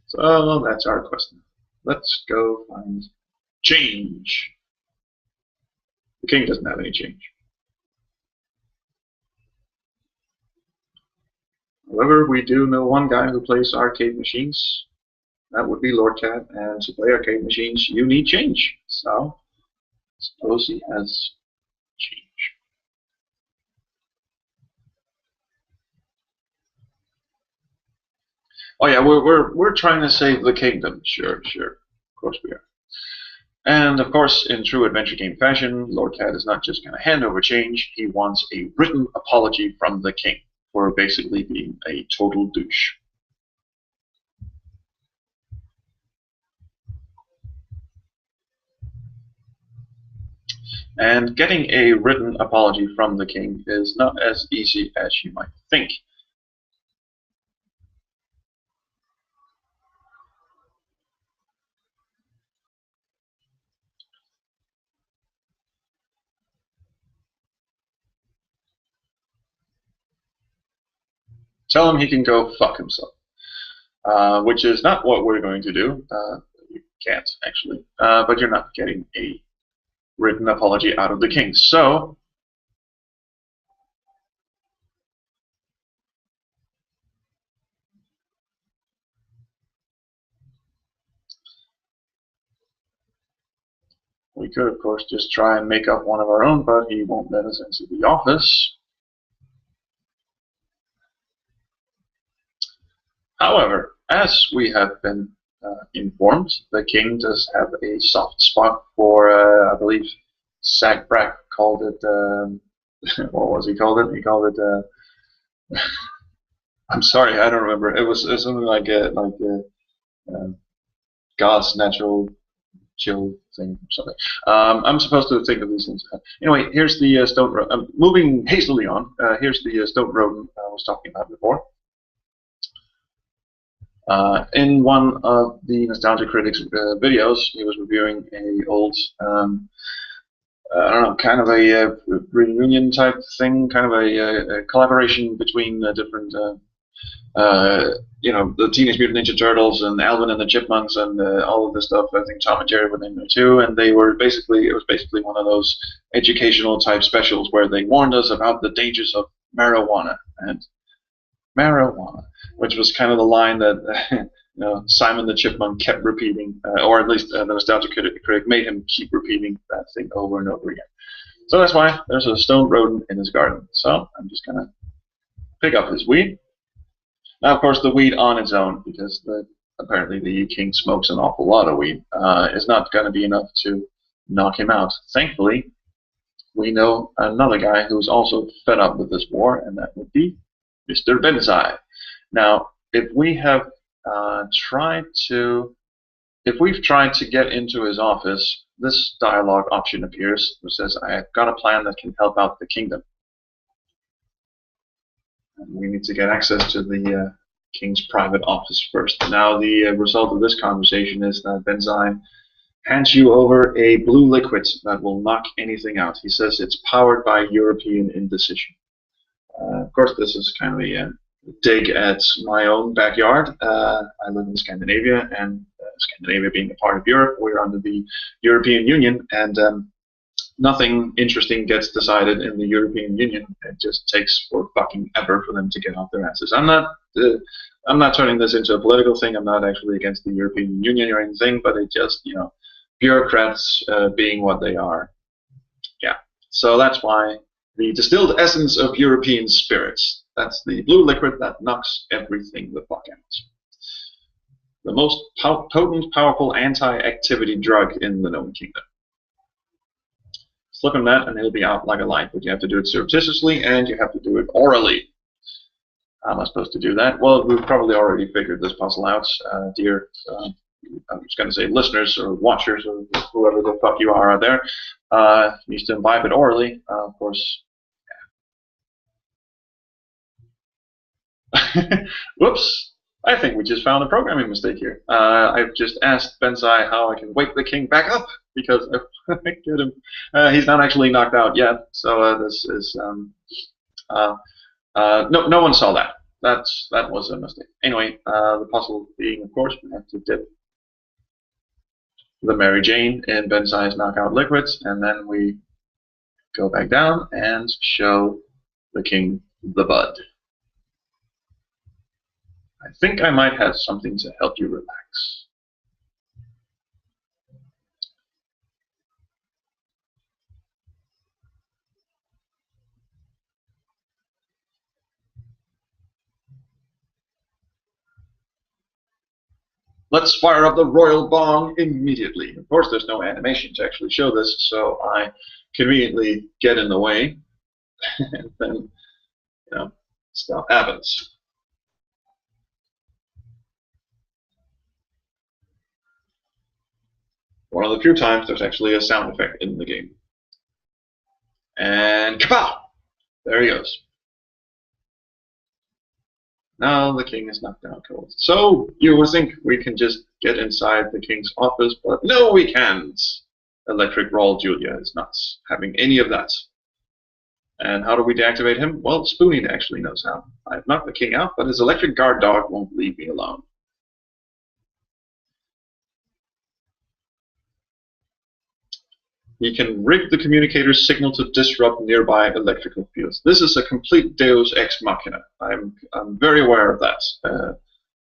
A: So that's our question. Let's go find change. The king doesn't have any change. However, we do know one guy who plays arcade machines. That would be LordKat, and to play arcade machines, you need change. So, suppose he has change. Oh yeah, we're trying to save the kingdom. Sure, of course we are. And of course, in true adventure game fashion, LordKat is not just going to hand over change. He wants a written apology from the king for basically being a total douche. And getting a written apology from the king is not as easy as you might think. Tell him he can go fuck himself, which is not what we're going to do. You can't, actually. But you're not getting a written apology out of the king. So, we could, of course, just try and make up one of our own, but he won't let us into the office. However, as we have been informed, the king does have a soft spot for, I believe, Zach Brack called it, what was he called it? He called it, I'm sorry, I don't remember. It was something like God's natural chill thing or something. I'm supposed to think of these things. Anyway, here's the stone rodent. I'm moving hastily on. Here's the stone rodent I was talking about before. In one of the Nostalgia Critic's videos, he was reviewing a old, I don't know, kind of a reunion type thing, kind of a collaboration between different, the Teenage Mutant Ninja Turtles and Alvin and the Chipmunks and all of this stuff. I think Tom and Jerry were in there too, and it was basically one of those educational type specials where they warned us about the dangers of marijuana and marijuana, which was kind of the line that Simon the Chipmunk kept repeating, or at least the Nostalgia Critic made him keep repeating that thing over and over again. So that's why there's a stone rodent in his garden. So I'm just going to pick up his weed. Now, of course, the weed on its own, because apparently the king smokes an awful lot of weed, is not going to be enough to knock him out. Thankfully, we know another guy who's also fed up with this war, and that would be Mr. Benzaie. Now, if we've tried to get into his office, this dialogue option appears, which says, "I have got a plan that can help out the kingdom." And we need to get access to the king's private office first. Now, the result of this conversation is that Benzaie hands you over a blue liquid that will knock anything out. He says it's powered by European indecision. Of course, this is kind of a dig at my own backyard. I live in Scandinavia, and Scandinavia being a part of Europe, we're under the European Union, and nothing interesting gets decided in the European Union. It just takes for fucking ever for them to get off their asses. I'm not turning this into a political thing. I'm not actually against the European Union or anything, but it just, bureaucrats being what they are. Yeah. So that's why the distilled essence of European spirits. That's the blue liquid that knocks everything the fuck out. The most potent, powerful anti-activity drug in the known kingdom. Flip him that, and he'll be out like a light. But you have to do it surreptitiously, and you have to do it orally. How am I supposed to do that? Well, we've probably already figured this puzzle out, dear. I'm just going to say listeners or watchers or whoever the fuck you are out there. You need to imbibe it orally, of course. Whoops. I think we just found a programming mistake here. I've just asked Benzaie how I can wake the king back up, because I get him. He's not actually knocked out yet, so this is... no one saw that. That was a mistake. Anyway, the puzzle being, of course, we have to dip the Mary Jane in Benzie's knockout liquids, and then we go back down and show the king the bud. I think I might have something to help you relax. Let's fire up the royal bong immediately. Of course, there's no animation to actually show this, so I conveniently get in the way, and then, stuff happens. One of the few times there's actually a sound effect in the game. And kapow! There he goes. Now the king is knocked out cold. So you would think we can just get inside the king's office, but no, we can't. Electric Roll Julia is not having any of that. And how do we deactivate him? Well, Spoony actually knows how. I've knocked the king out, but his electric guard dog won't leave me alone. He can rig the communicator's signal to disrupt nearby electrical fields. This is a complete Deus Ex Machina. I'm very aware of that.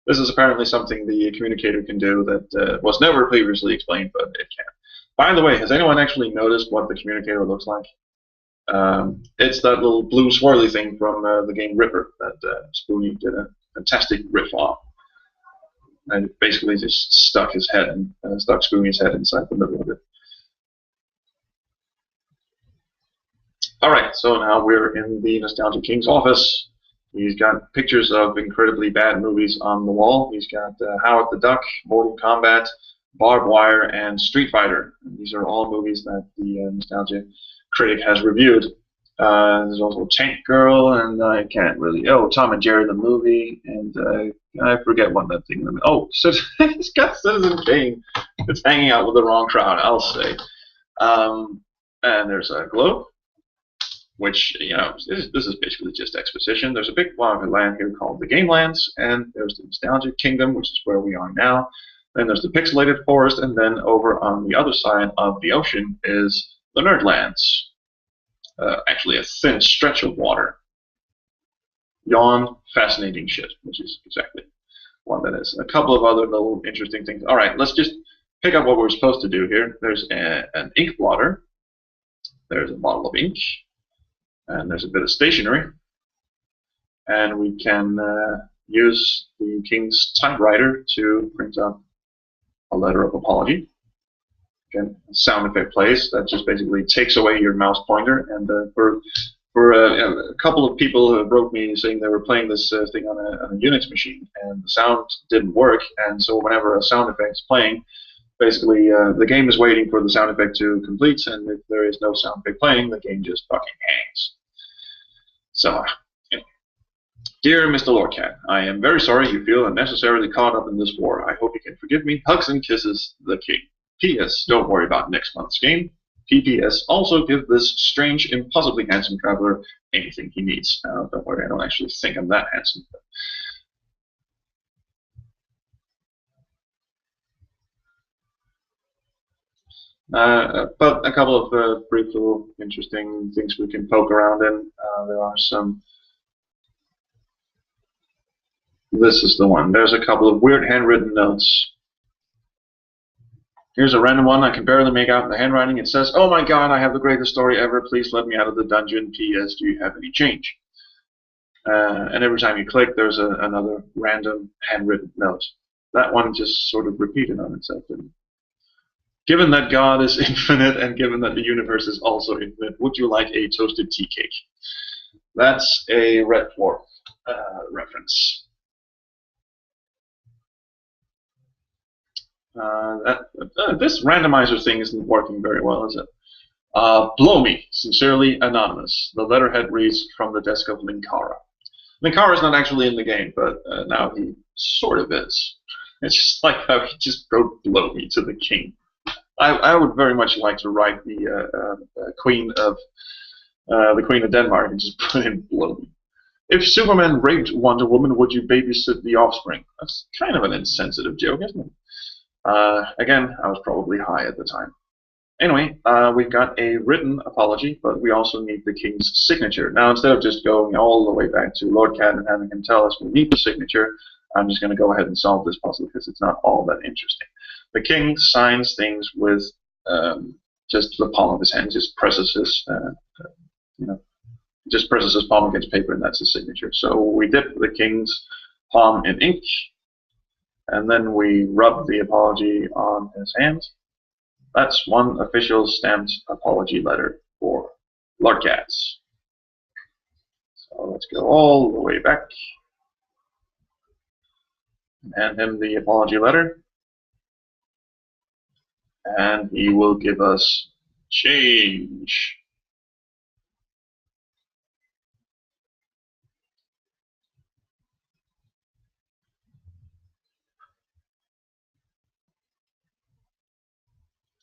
A: This is apparently something the communicator can do that was never previously explained, but it can. By the way, has anyone actually noticed what the communicator looks like? It's that little blue swirly thing from the game Ripper that Spoony did a fantastic riff on. And it basically just stuck Spoony's head inside the middle of it. Alright, so now we're in the Nostalgia King's office. He's got pictures of incredibly bad movies on the wall. He's got Howard the Duck, Mortal Kombat, Barbed Wire, and Street Fighter. And these are all movies that the Nostalgia Critic has reviewed. There's also Tank Girl, and I can't really... Oh, Tom and Jerry the movie, and I forget what that thing... Oh, so he's got Citizen Kane. It's hanging out with the wrong crowd, I'll say. And there's a Globe, which, this is basically just exposition. There's a big block of land here called the Game Lands, and there's the Nostalgia Kingdom, which is where we are now. Then there's the Pixelated Forest, and then over on the other side of the ocean is the Nerdlands. Actually, a thin stretch of water. Yawn, fascinating shit, which is exactly what that is. A couple of other little interesting things. All right, let's just pick up what we're supposed to do here. There's an ink blotter. There's a bottle of ink. And there's a bit of stationery, and we can use the King's typewriter to print up a letter of apology. Again, sound effect plays. That just basically takes away your mouse pointer. And for a couple of people who wrote me saying they were playing this thing on a Unix machine, and the sound didn't work, and so whenever a sound effect is playing, basically the game is waiting for the sound effect to complete, and if there is no sound effect playing, the game just fucking hangs. So, dear Mr. LordKat, I am very sorry you feel unnecessarily caught up in this war. I hope you can forgive me. Hugs and kisses, the king. P.S. Don't worry about next month's game. P.P.S. Also give this strange, impossibly handsome traveler anything he needs. Don't worry, I don't actually think I'm that handsome. But a couple of brief little interesting things we can poke around in. There are some... This is the one. There's a couple of weird handwritten notes. Here's a random one. I can barely make out the handwriting. It says, "Oh my god, I have the greatest story ever. Please let me out of the dungeon. P.S. Do you have any change?" And every time you click, there's another random handwritten note. That one just sort of repeated on itself, didn't it? Given that God is infinite and given that the universe is also infinite, would you like a toasted tea cake? That's a Red Dwarf reference. This randomizer thing isn't working very well, is it? Blow me, sincerely anonymous. The letterhead reads from the desk of Linkara. Linkara is not actually in the game, but now he sort of is. It's just like how he just wrote "blow me" to the king. I would very much like to write the Queen of Denmark and just put in "blow me." If Superman raped Wonder Woman, would you babysit the offspring? That's kind of an insensitive joke, isn't it? Again, I was probably high at the time. Anyway, we've got a written apology, but we also need the king's signature. Now, instead of just going all the way back to LordKat and having him tell us we need the signature, I'm just going to go ahead and solve this puzzle because it's not all that interesting. The king signs things with just the palm of his hand. Just presses his, just presses his palm against paper, and that's his signature. So we dip the king's palm in ink, and then we rub the apology on his hand. That's one official stamped apology letter for LordKat. So let's go all the way back and hand him the apology letter. And he will give us change.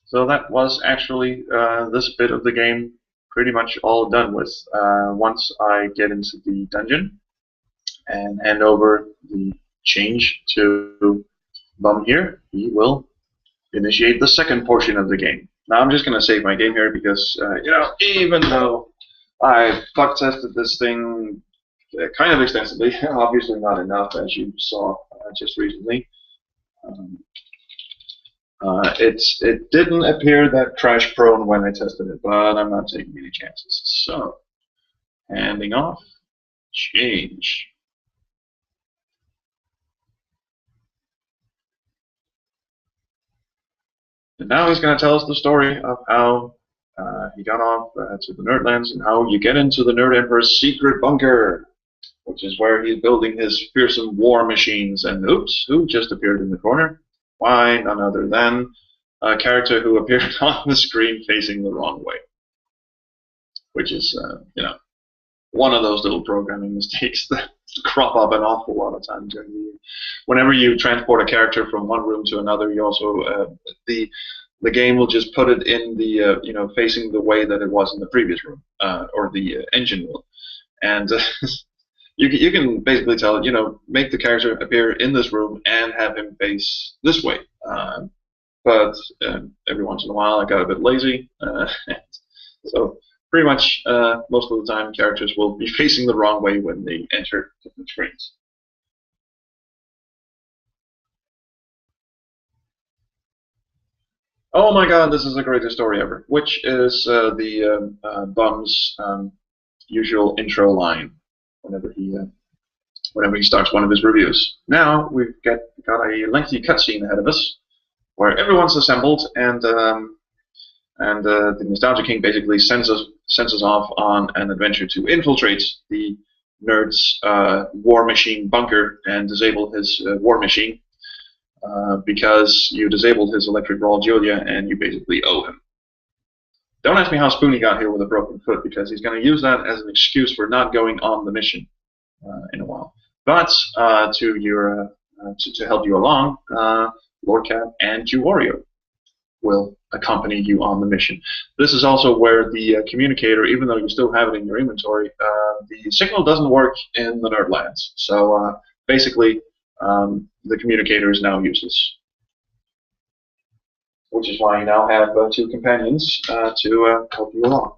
A: So that was actually this bit of the game pretty much all done with. Once I get into the dungeon and hand over the change to Bum here, he will initiate the second portion of the game. Now I'm just going to save my game here because, even though I bug tested this thing kind of extensively, obviously not enough as you saw just recently, it didn't appear that crash prone when I tested it, but I'm not taking any chances. So, handing off, change. And now he's going to tell us the story of how he got off to the Nerdlands and how you get into the Nerd Emperor's secret bunker, which is where he's building his fearsome war machines. And oops, who just appeared in the corner? Why, none other than a character who appeared on the screen facing the wrong way, which is, one of those little programming mistakes that crop up an awful lot of times during the year. Whenever you transport a character from one room to another, you also the game will just put it in the facing the way that it was in the previous room, or the engine will, and you can basically tell make the character appear in this room and have him face this way. But every once in a while I got a bit lazy, so pretty much most of the time characters will be facing the wrong way when they enter different screens. Oh my god, this is the greatest story ever, which is the Bum's usual intro line whenever he starts one of his reviews. Now we've got a lengthy cutscene ahead of us where everyone's assembled, and the Nostalgia King basically sends us off on an adventure to infiltrate the nerd's war machine bunker and disable his war machine, because you disabled his electric raw Julia and you basically owe him. Don't ask me how Spoony got here with a broken foot, because he's going to use that as an excuse for not going on the mission in a while. But to help you along, LordKat and Wario will accompany you on the mission. This is also where the communicator, even though you still have it in your inventory, the signal doesn't work in the Nerdlands. So basically, the communicator is now useless, which is why you now have two companions to help you along.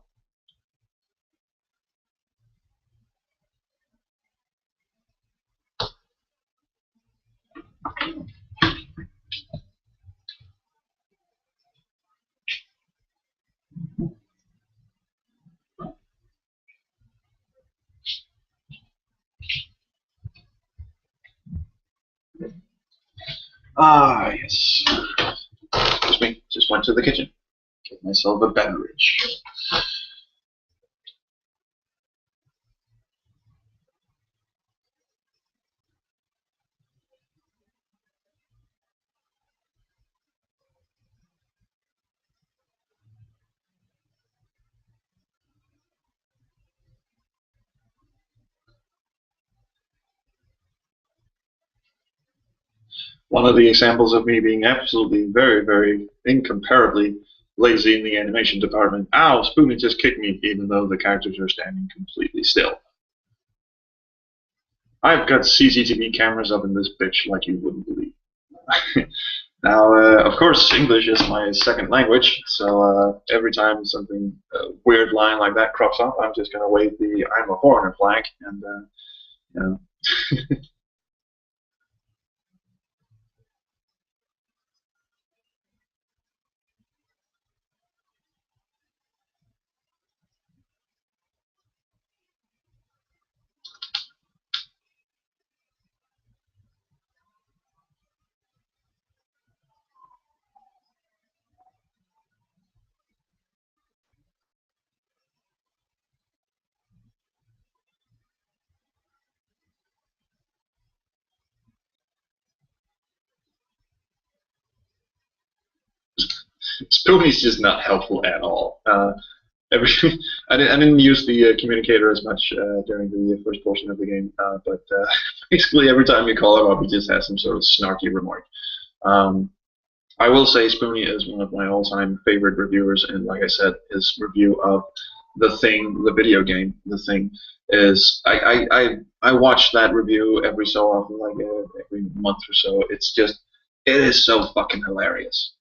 A: Ah, yes. Excuse me, just went down to the kitchen, get myself a beverage. One of the examples of me being absolutely very incomparably lazy in the animation department. Ow, Spoony just kicked me even though the characters are standing completely still. I've got CCTV cameras up in this bitch like you wouldn't believe. Now, of course, English is my second language, so every time something weird line like that crops up, I'm just going to wave the I'm a foreigner flag, and, you know. Spoony's just not helpful at all. I didn't use the communicator as much during the first portion of the game, but basically every time you call him up, he just has some sort of snarky remark. I will say Spoony is one of my all-time favorite reviewers, and like I said, his review of The Thing, the video game, The Thing, is I watch that review every so often, like every month or so. It is so fucking hilarious.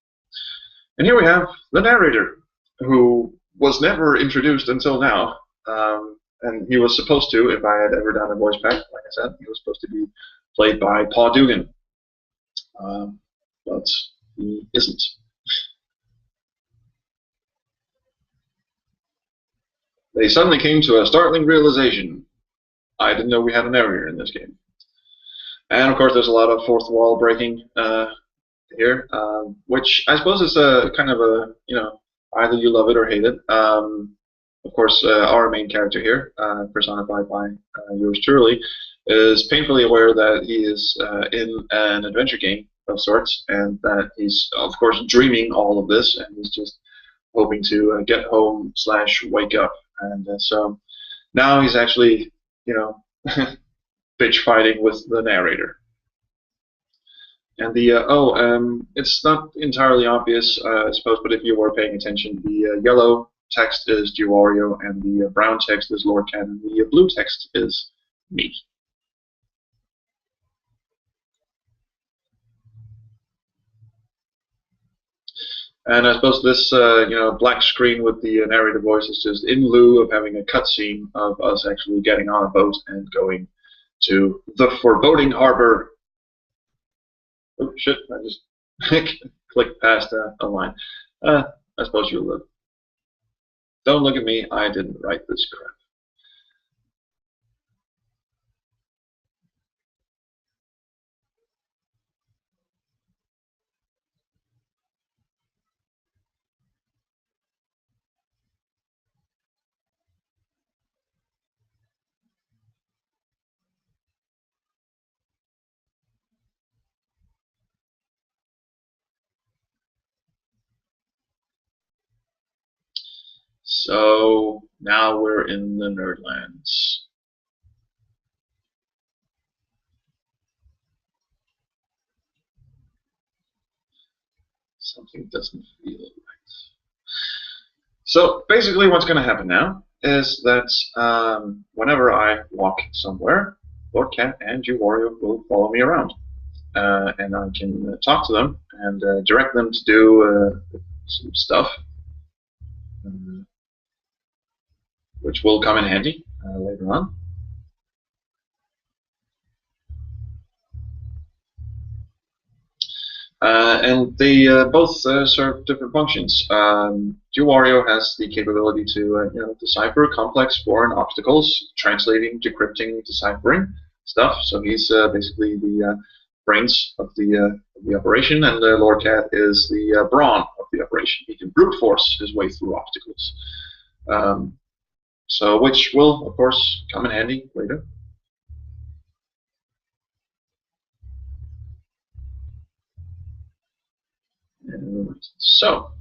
A: And here we have the narrator, who was never introduced until now, and he was supposed to, if I had ever done a voice pack, like I said, he was supposed to be played by Paul Dugan, but he isn't. They suddenly came to a startling realization. I didn't know we had a narrator in this game. And of course there's a lot of fourth wall breaking here, which I suppose is a kind of a, either you love it or hate it. Of course, our main character here, personified by yours truly, is painfully aware that he is in an adventure game of sorts, and that he's, of course, dreaming all of this, and he's just hoping to get home / wake up. And so now he's actually, bitch fighting with the narrator. And the it's not entirely obvious, I suppose, but if you were paying attention, the yellow text is Wario, and the brown text is LordKat, and the blue text is me. And I suppose this, black screen with the narrator voice is just in lieu of having a cutscene of us actually getting on a boat and going to the foreboding harbor. Oh shit! I just clicked past a line. I suppose you'll look. Don't look at me. I didn't write this crap. So now we're in the Nerdlands. Something doesn't feel right. So basically what's going to happen now is that whenever I walk somewhere, LordKat and Wario will follow me around. And I can talk to them and direct them to do some stuff, which will come in handy later on. And they both serve different functions. Wario has the capability to decipher complex foreign obstacles, translating, decrypting, deciphering stuff. So he's basically the brains of the operation, and LordKat is the brawn of the operation. He can brute force his way through obstacles. So, which will, of course, come in handy later. So,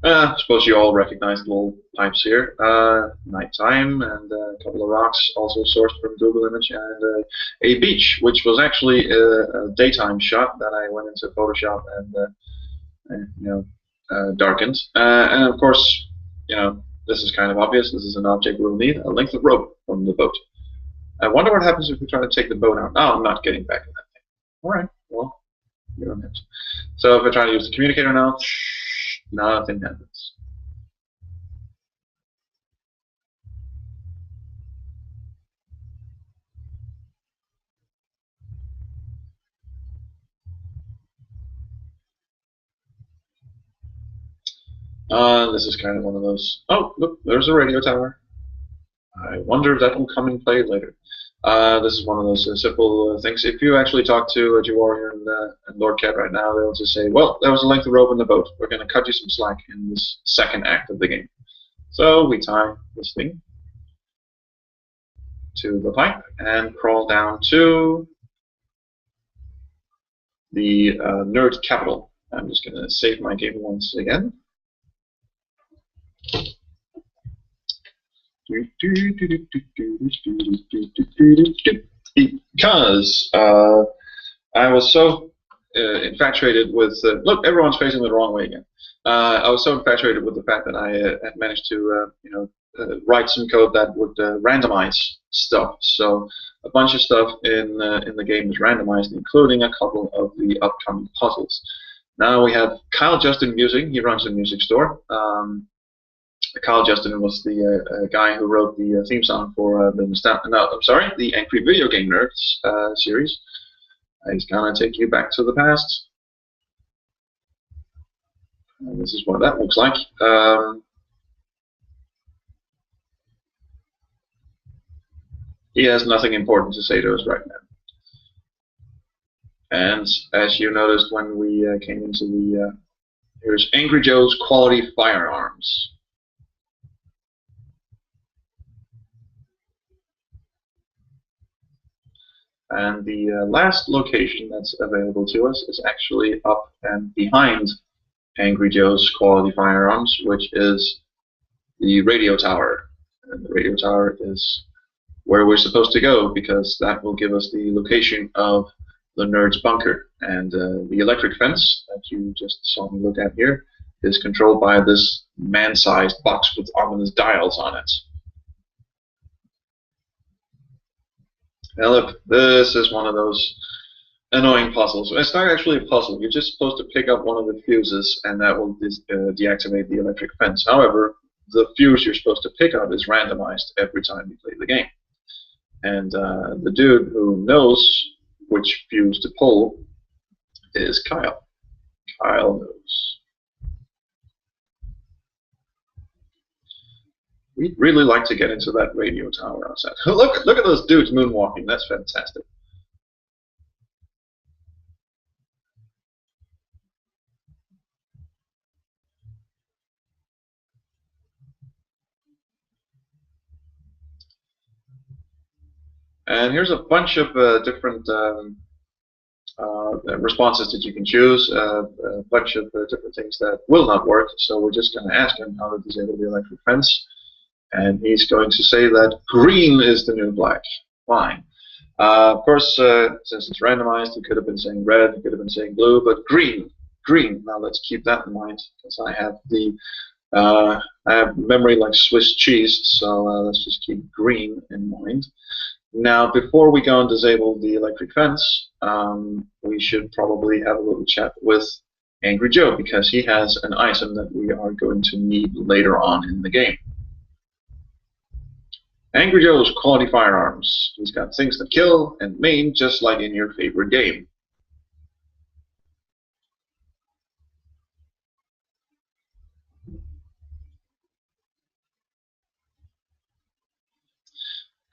A: I suppose you all recognize the little pipes here. Nighttime and a couple of rocks, also sourced from Google Image, and a beach, which was actually a daytime shot that I went into Photoshop and darkened. And of course, this is kind of obvious. This is an object we'll need: a length of rope from the boat. I wonder what happens if we try to take the boat out. Oh, I'm not getting back in that thing. All right, well, you don't have to. So if I try to use the communicator now, nothing happens. This is kind of one of those. Oh, look, there's a radio tower. I wonder if that will come in play later. This is one of those simple things. If you actually talk to a Warrior and LordKat right now, they'll just say, well, there was a length of rope in the boat. We're going to cut you some slack in this second act of the game. So we tie this thing to the pipe and crawl down to the nerd capital. I'm just going to save my game once again. Because I was so infatuated with look, everyone's facing the wrong way again. I was so infatuated with the fact that I had managed to write some code that would randomize stuff. So a bunch of stuff in the game is randomized, including a couple of the upcoming puzzles. Now we have Kyle Justin Music. He runs a music store. Kyle Justin was the guy who wrote the theme song for the Angy Video Game Nerd series. He's gonna take you back to the past. And this is what that looks like. He has nothing important to say to us right now. And as you noticed when we came into the here's Angry Joe's Quality Firearms. And the last location that's available to us is actually up and behind Angry Joe's Quality Firearms, which is the radio tower. And the radio tower is where we're supposed to go, because that will give us the location of the nerd's bunker. And the electric fence that you just saw me look at here is controlled by this man-sized box with ominous dials on it. Now look, this is one of those annoying puzzles. It's not actually a puzzle. You're just supposed to pick up one of the fuses, and that will deactivate the electric fence. However, the fuse you're supposed to pick up is randomized every time you play the game. And the dude who knows which fuse to pull is Kyle. Kyle knows. We'd really like to get into that radio tower outside. Look at those dudes moonwalking. That's fantastic. And here's a bunch of different responses that you can choose, a bunch of different things that will not work. So we're just going to ask him how to disable the electric fence. And he's going to say that green is the new black. Fine. Of course, since it's randomized, he could have been saying red, he could have been saying blue, but green. Green. Now let's keep that in mind, because I have memory like Swiss cheese, so let's just keep green in mind. Now, before we go and disable the electric fence, we should probably have a little chat with Angry Joe, because he has an item that we are going to need later on in the game. Angry Joe's Quality Firearms. He's got things that kill and maim, just like in your favorite game.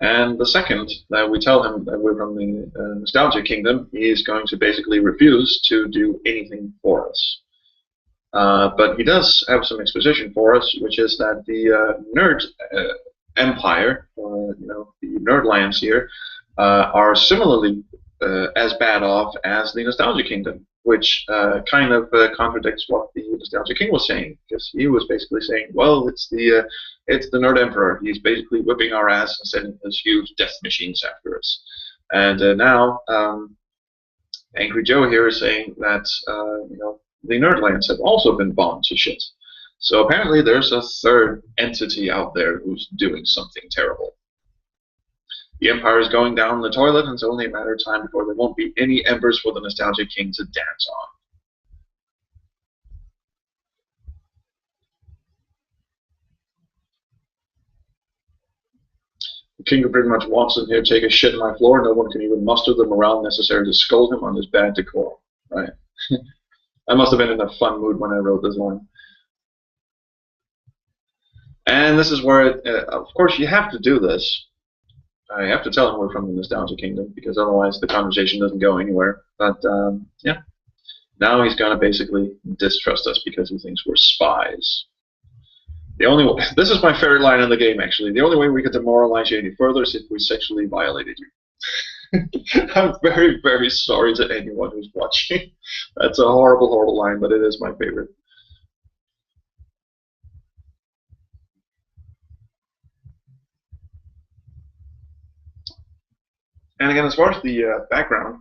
A: And the second that we tell him that we're from the Nostalgia Kingdom, he is going to basically refuse to do anything for us. But he does have some exposition for us, which is that the Nerd Empire, or the Nerdlands here, are similarly as bad off as the Nostalgia Kingdom, which kind of contradicts what the Nostalgia King was saying, because he was basically saying, well, it's the Nerd Emperor. He's basically whipping our ass and sending those huge death machines after us. And now Angry Joe here is saying that the Nerdlands have also been bombed to shit. So apparently there's a third entity out there who's doing something terrible. The Empire is going down the toilet, and it's only a matter of time before there won't be any embers for the Nostalgia King to dance on. The king pretty much walks in here, take a shit on my floor, no one can even muster the morale necessary to scold him on his bad decor. Right? I must have been in a fun mood when I wrote this line. And this is where, of course, you have to do this. I have to tell him we're from the Nostalgia Kingdom, because otherwise the conversation doesn't go anywhere. But, yeah. Now he's going to basically distrust us because he thinks we're spies. This is my favorite line in the game, actually. The only way we could demoralize you any further is if we sexually violated you. I'm very, very sorry to anyone who's watching. That's a horrible, horrible line, but it is my favorite. And again, as far as the background,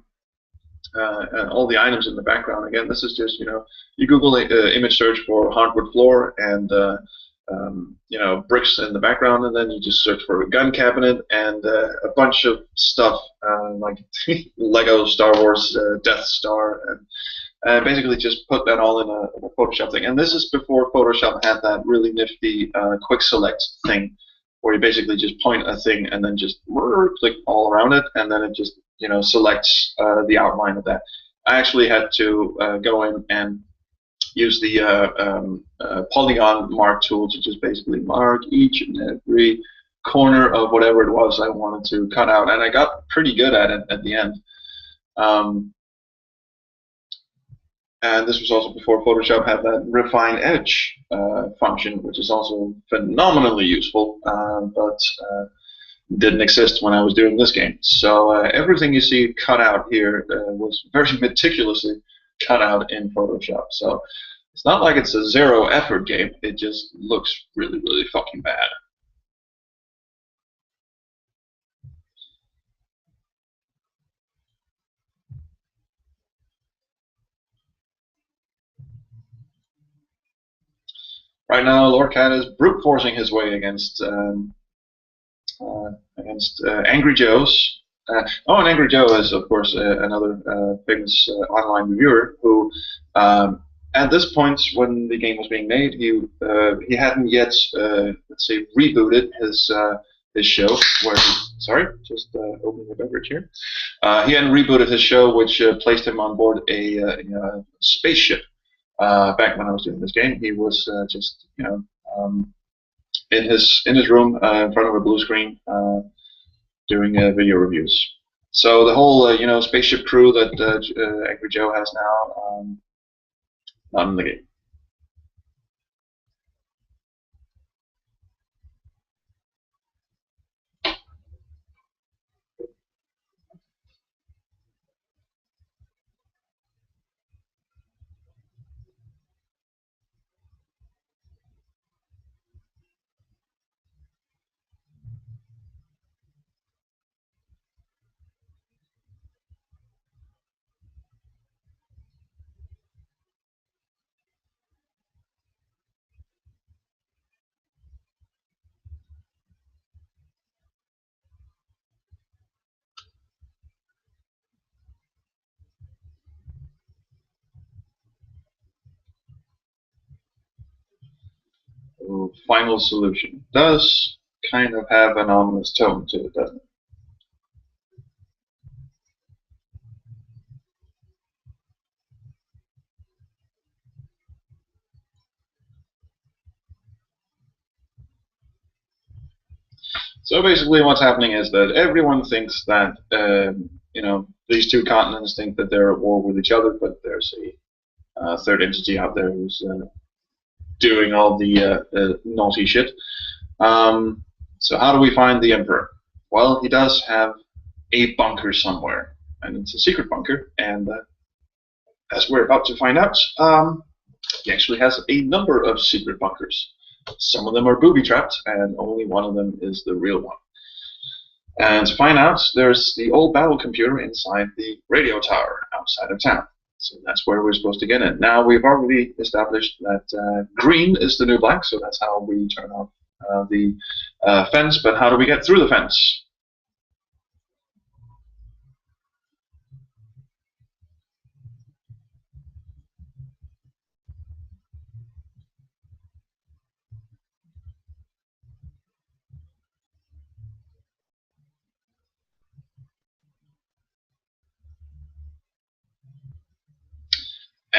A: and all the items in the background, again, this is just, you Google image search for hardwood floor and bricks in the background, and then you just search for a gun cabinet and a bunch of stuff like Lego Star Wars Death Star, and basically just put that all in a Photoshop thing. And this is before Photoshop had that really nifty quick select thing, where you basically just point a thing and then just click all around it, and then it just selects the outline of that. I actually had to go in and use the polygon mark tool to just basically mark each and every corner of whatever it was I wanted to cut out, and I got pretty good at it at the end. And this was also before Photoshop had that refine edge function, which is also phenomenally useful, but didn't exist when I was doing this game. So everything you see cut out here was very meticulously cut out in Photoshop. So it's not like it's a zero effort game. It just looks really, really fucking bad. Right now, LordKat is brute forcing his way against Angry Joe's. And Angry Joe is, of course, another famous online reviewer who, at this point when the game was being made, he hadn't yet, let's say, rebooted his show. Just opening a beverage here. He hadn't rebooted his show, which placed him on board a spaceship. Back when I was doing this game, he was just in his room in front of a blue screen doing video reviews. So the whole spaceship crew that Angry Joe has now, not in the game. Final solution does kind of have an ominous tone to it, doesn't it? So basically, what's happening is that everyone thinks that these two continents think that they're at war with each other, but there's a third entity out there who's doing all the naughty shit. So how do we find the Emperor? Well, he does have a bunker somewhere, and it's a secret bunker, and as we're about to find out, he actually has a number of secret bunkers. Some of them are booby-trapped, and only one of them is the real one. And to find out, there's the old battle computer inside the radio tower outside of town. So that's where we're supposed to get in. Now, we've already established that green is the new black, so that's how we turn off the fence. But how do we get through the fence?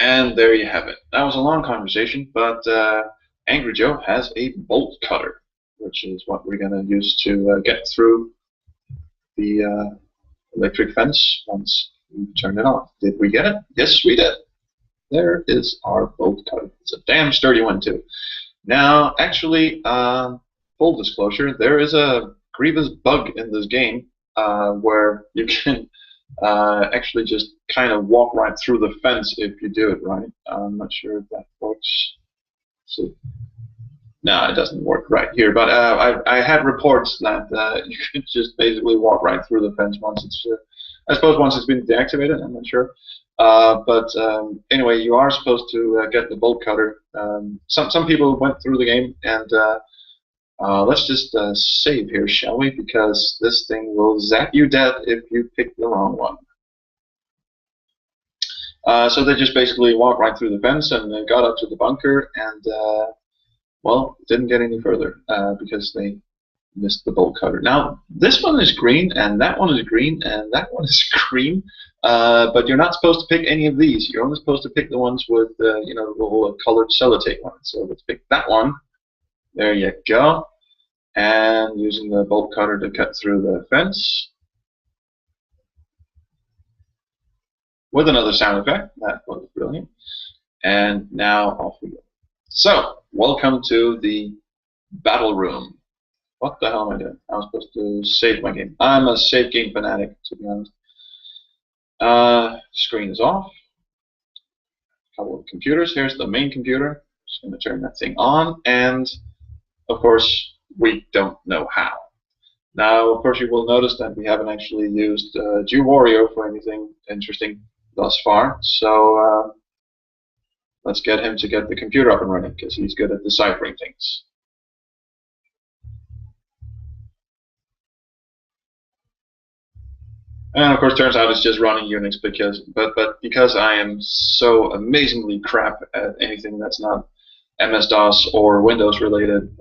A: And there you have it. That was a long conversation, but Angry Joe has a bolt cutter, which is what we're going to use to get through the electric fence once we turn it on. Did we get it? Yes, we did. There is our bolt cutter. It's a damn sturdy one, too. Now, actually, full disclosure, there is a grievous bug in this game where you can actually just kind of walk right through the fence if you do it right. I'm not sure if that works. So, no, it doesn't work right here. But I had reports that you could just basically walk right through the fence once it's, I suppose once it's been deactivated. I'm not sure. But anyway, you are supposed to get the bolt cutter. Some people went through the game, and let's just save here, shall we? Because this thing will zap you dead if you pick the wrong one. So they just basically walked right through the fence and they got up to the bunker, and well, didn't get any further because they missed the bolt cutter. Now, this one is green, and that one is green, and that one is green. But you're not supposed to pick any of these. You're only supposed to pick the ones with the little colored sellotape on it. So let's pick that one. There you go. And using the bolt cutter to cut through the fence. With another sound effect. That was brilliant. And now off we go. So, welcome to the battle room. What the hell am I doing? I was supposed to save my game. I'm a save game fanatic, to be honest. Screen is off. A couple of computers. Here's the main computer. Just going to turn that thing on, and of course, we don't know how. Now, of course, you will notice that we haven't actually used Jew Wario for anything interesting thus far. So let's get him to get the computer up and running, because he's good at deciphering things. And of course, turns out it's just running Unix but because I am so amazingly crap at anything that's not MS-DOS or Windows related,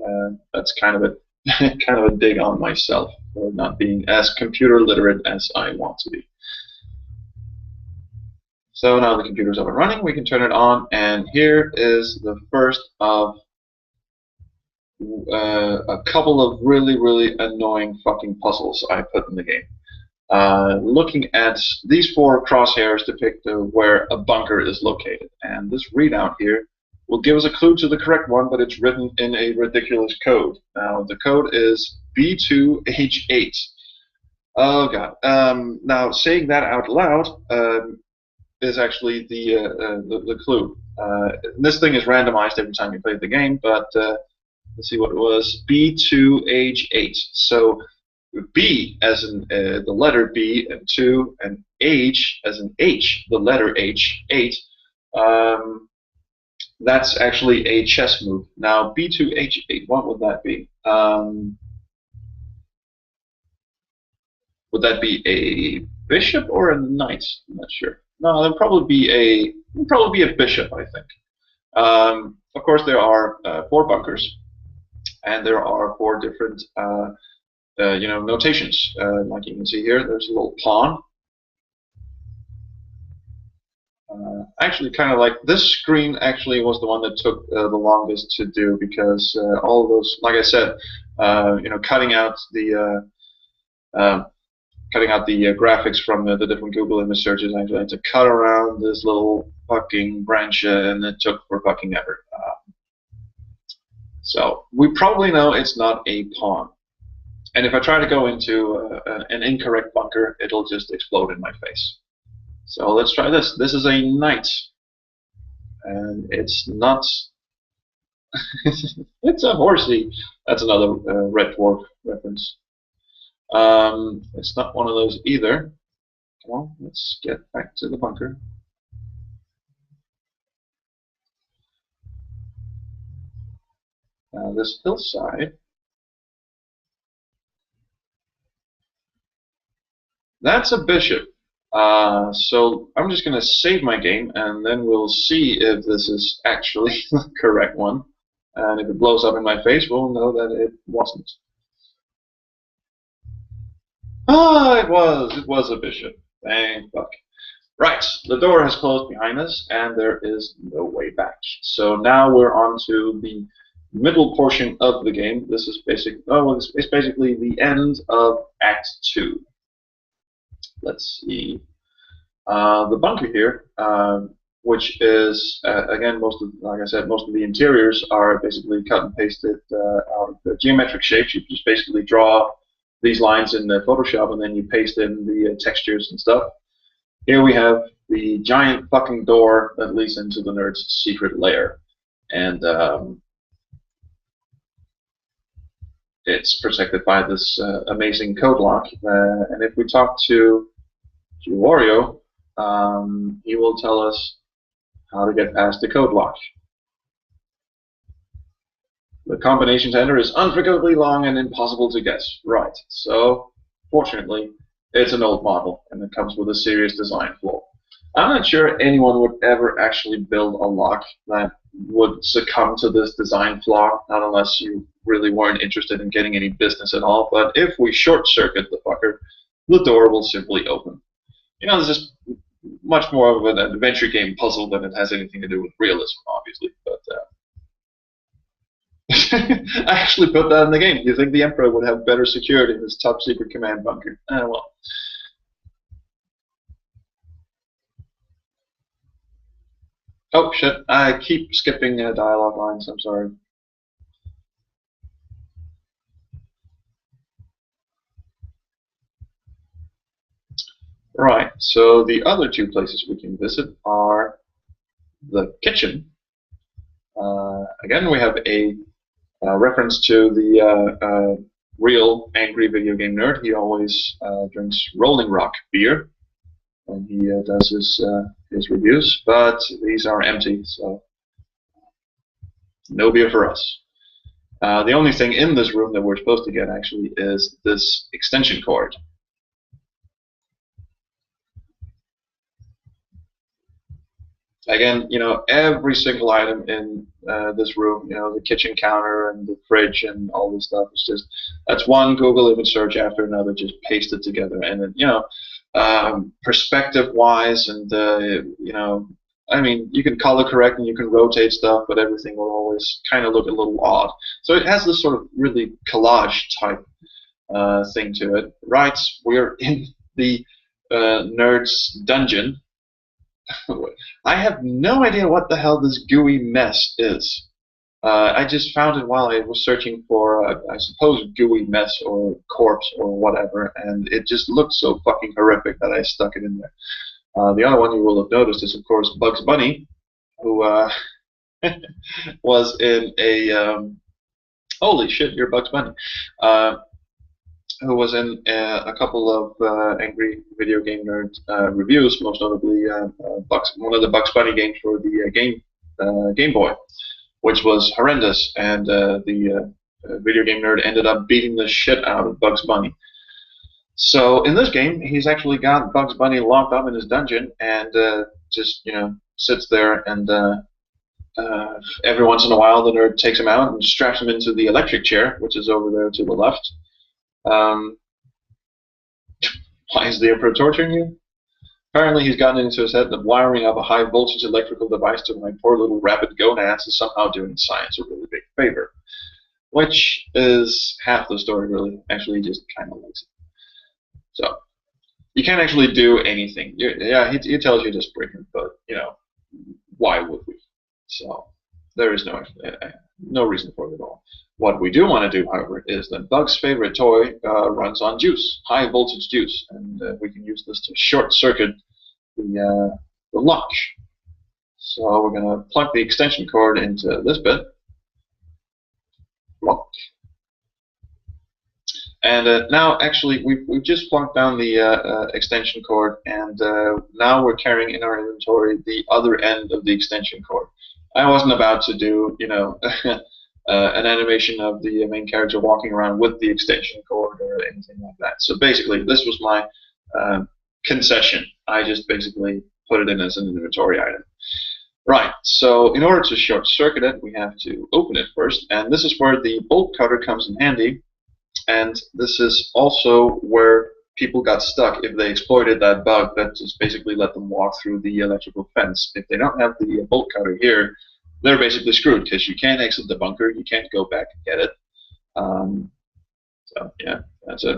A: that's kind of a dig on myself for not being as computer literate as I want to be. So now the computer's up and running, we can turn it on, and here is the first of a couple of really, really annoying fucking puzzles I put in the game. Looking at these 4 crosshairs depict where a bunker is located, and this readout here will give us a clue to the correct one, but it's written in a ridiculous code. Now the code is B2H8. Oh god. Now saying that out loud is actually the clue. This thing is randomized every time you play the game, but let's see what it was. B2H8. So B as in the letter B, and 2, and H as in H, the letter H, 8. That's actually a chess move. Now, B2H8, what would that be? Would that be a bishop or a knight? I'm not sure. No, it'd probably be a bishop, I think. Of course, there are 4 bunkers, and there are 4 different notations. Like you can see here, there's a little pawn. Actually, kind of like this screen actually was the one that took the longest to do because all of those, like I said, cutting out the graphics from the different Google image searches. I actually had to cut around this little fucking branch, and it took for fucking ever. So we probably know it's not a pawn. And if I try to go into an incorrect bunker, it'll just explode in my face. So let's try this. This is a knight. And it's not... it's a horsey. That's another Red Dwarf reference. It's not one of those either. Come on, let's get back to the bunker. This hillside. That's a bishop. So I'm just going to save my game, and then we'll see if this is actually the correct one. And if it blows up in my face, we'll know that it wasn't. Ah, it was a bishop. Thank fuck. Right, the door has closed behind us, and there is no way back. So now we're on to the middle portion of the game. This is it's basically the end of Act 2. Let's see. The bunker here, which is again, like I said, most of the interiors are basically cut and pasted out of the geometric shapes. You just basically draw these lines in Photoshop, and then you paste in the textures and stuff. Here we have the giant fucking door that leads into the nerd's secret lair, and it's protected by this amazing code lock. And if we talk to Wario, he will tell us how to get past the code lock. The combination to enter is unforgivably long and impossible to guess. Right, so fortunately, it's an old model, and it comes with a serious design flaw. I'm not sure anyone would ever actually build a lock that would succumb to this design flaw, not unless you really weren't interested in getting any business at all. But if we short-circuit the fucker, the door will simply open. You know, this is much more of an adventure game puzzle than it has anything to do with realism, obviously. But I actually put that in the game. Do you think the Emperor would have better security in his top secret command bunker? Well. Oh shit, I keep skipping dialogue lines, I'm sorry. Right, so the other two places we can visit are the kitchen. Again, we have a reference to the real Angy Video Game Nerd. He always drinks Rolling Rock beer when he does his reviews, but these are empty, so no beer for us. The only thing in this room that we're supposed to get actually is this extension cord. Again, you know, every single item in this room, you know, the kitchen counter and the fridge and all this stuff, is just, that's one Google image search after another, just pasted together. And then, you know, perspective-wise, and you know, I mean, you can color correct and you can rotate stuff, but everything will always kind of look a little odd. So it has this sort of really collage type thing to it. Right, we're in the nerd's dungeon. I have no idea what the hell this gooey mess is. I just found it while I was searching for, I suppose, gooey mess or corpse or whatever, and it just looked so fucking horrific that I stuck it in there. The other one you will have noticed is, of course, Bugs Bunny, who was in a... holy shit, you're Bugs Bunny. Who was in a couple of Angy Video Game Nerd reviews, most notably one of the Bugs Bunny games for the Game Boy, which was horrendous, and the Video Game Nerd ended up beating the shit out of Bugs Bunny. So in this game, he's actually got Bugs Bunny locked up in his dungeon, and just, you know, sits there, and every once in a while the nerd takes him out and straps him into the electric chair, which is over there to the left. Why is the Emperor torturing you? Apparently, he's gotten into his head that wiring up a high-voltage electrical device to my poor little rabbit gonads is somehow doing science a really big favor. Which is half the story, really. Actually, he just kind of likes it. So, you can't actually do anything. Yeah, he tells you to break it, but, why would we? So, there is no reason for it at all. What we do want to do, however, is that Bug's favorite toy runs on juice, high voltage juice, and we can use this to short circuit the lock. So we're going to plug the extension cord into this bit. Lock. And now, actually, we've just plugged down the extension cord, and now we're carrying in our inventory the other end of the extension cord. I wasn't about to do, an animation of the main character walking around with the extension cord or anything like that. So basically, this was my concession. I just basically put it in as an inventory item. Right, so in order to short circuit it, we have to open it first, and this is where the bolt cutter comes in handy, and this is also where people got stuck if they exploited that bug that just basically let them walk through the electrical fence. If they don't have the bolt cutter here, they're basically screwed because you can't exit the bunker, you can't go back and get it. So yeah, that's it.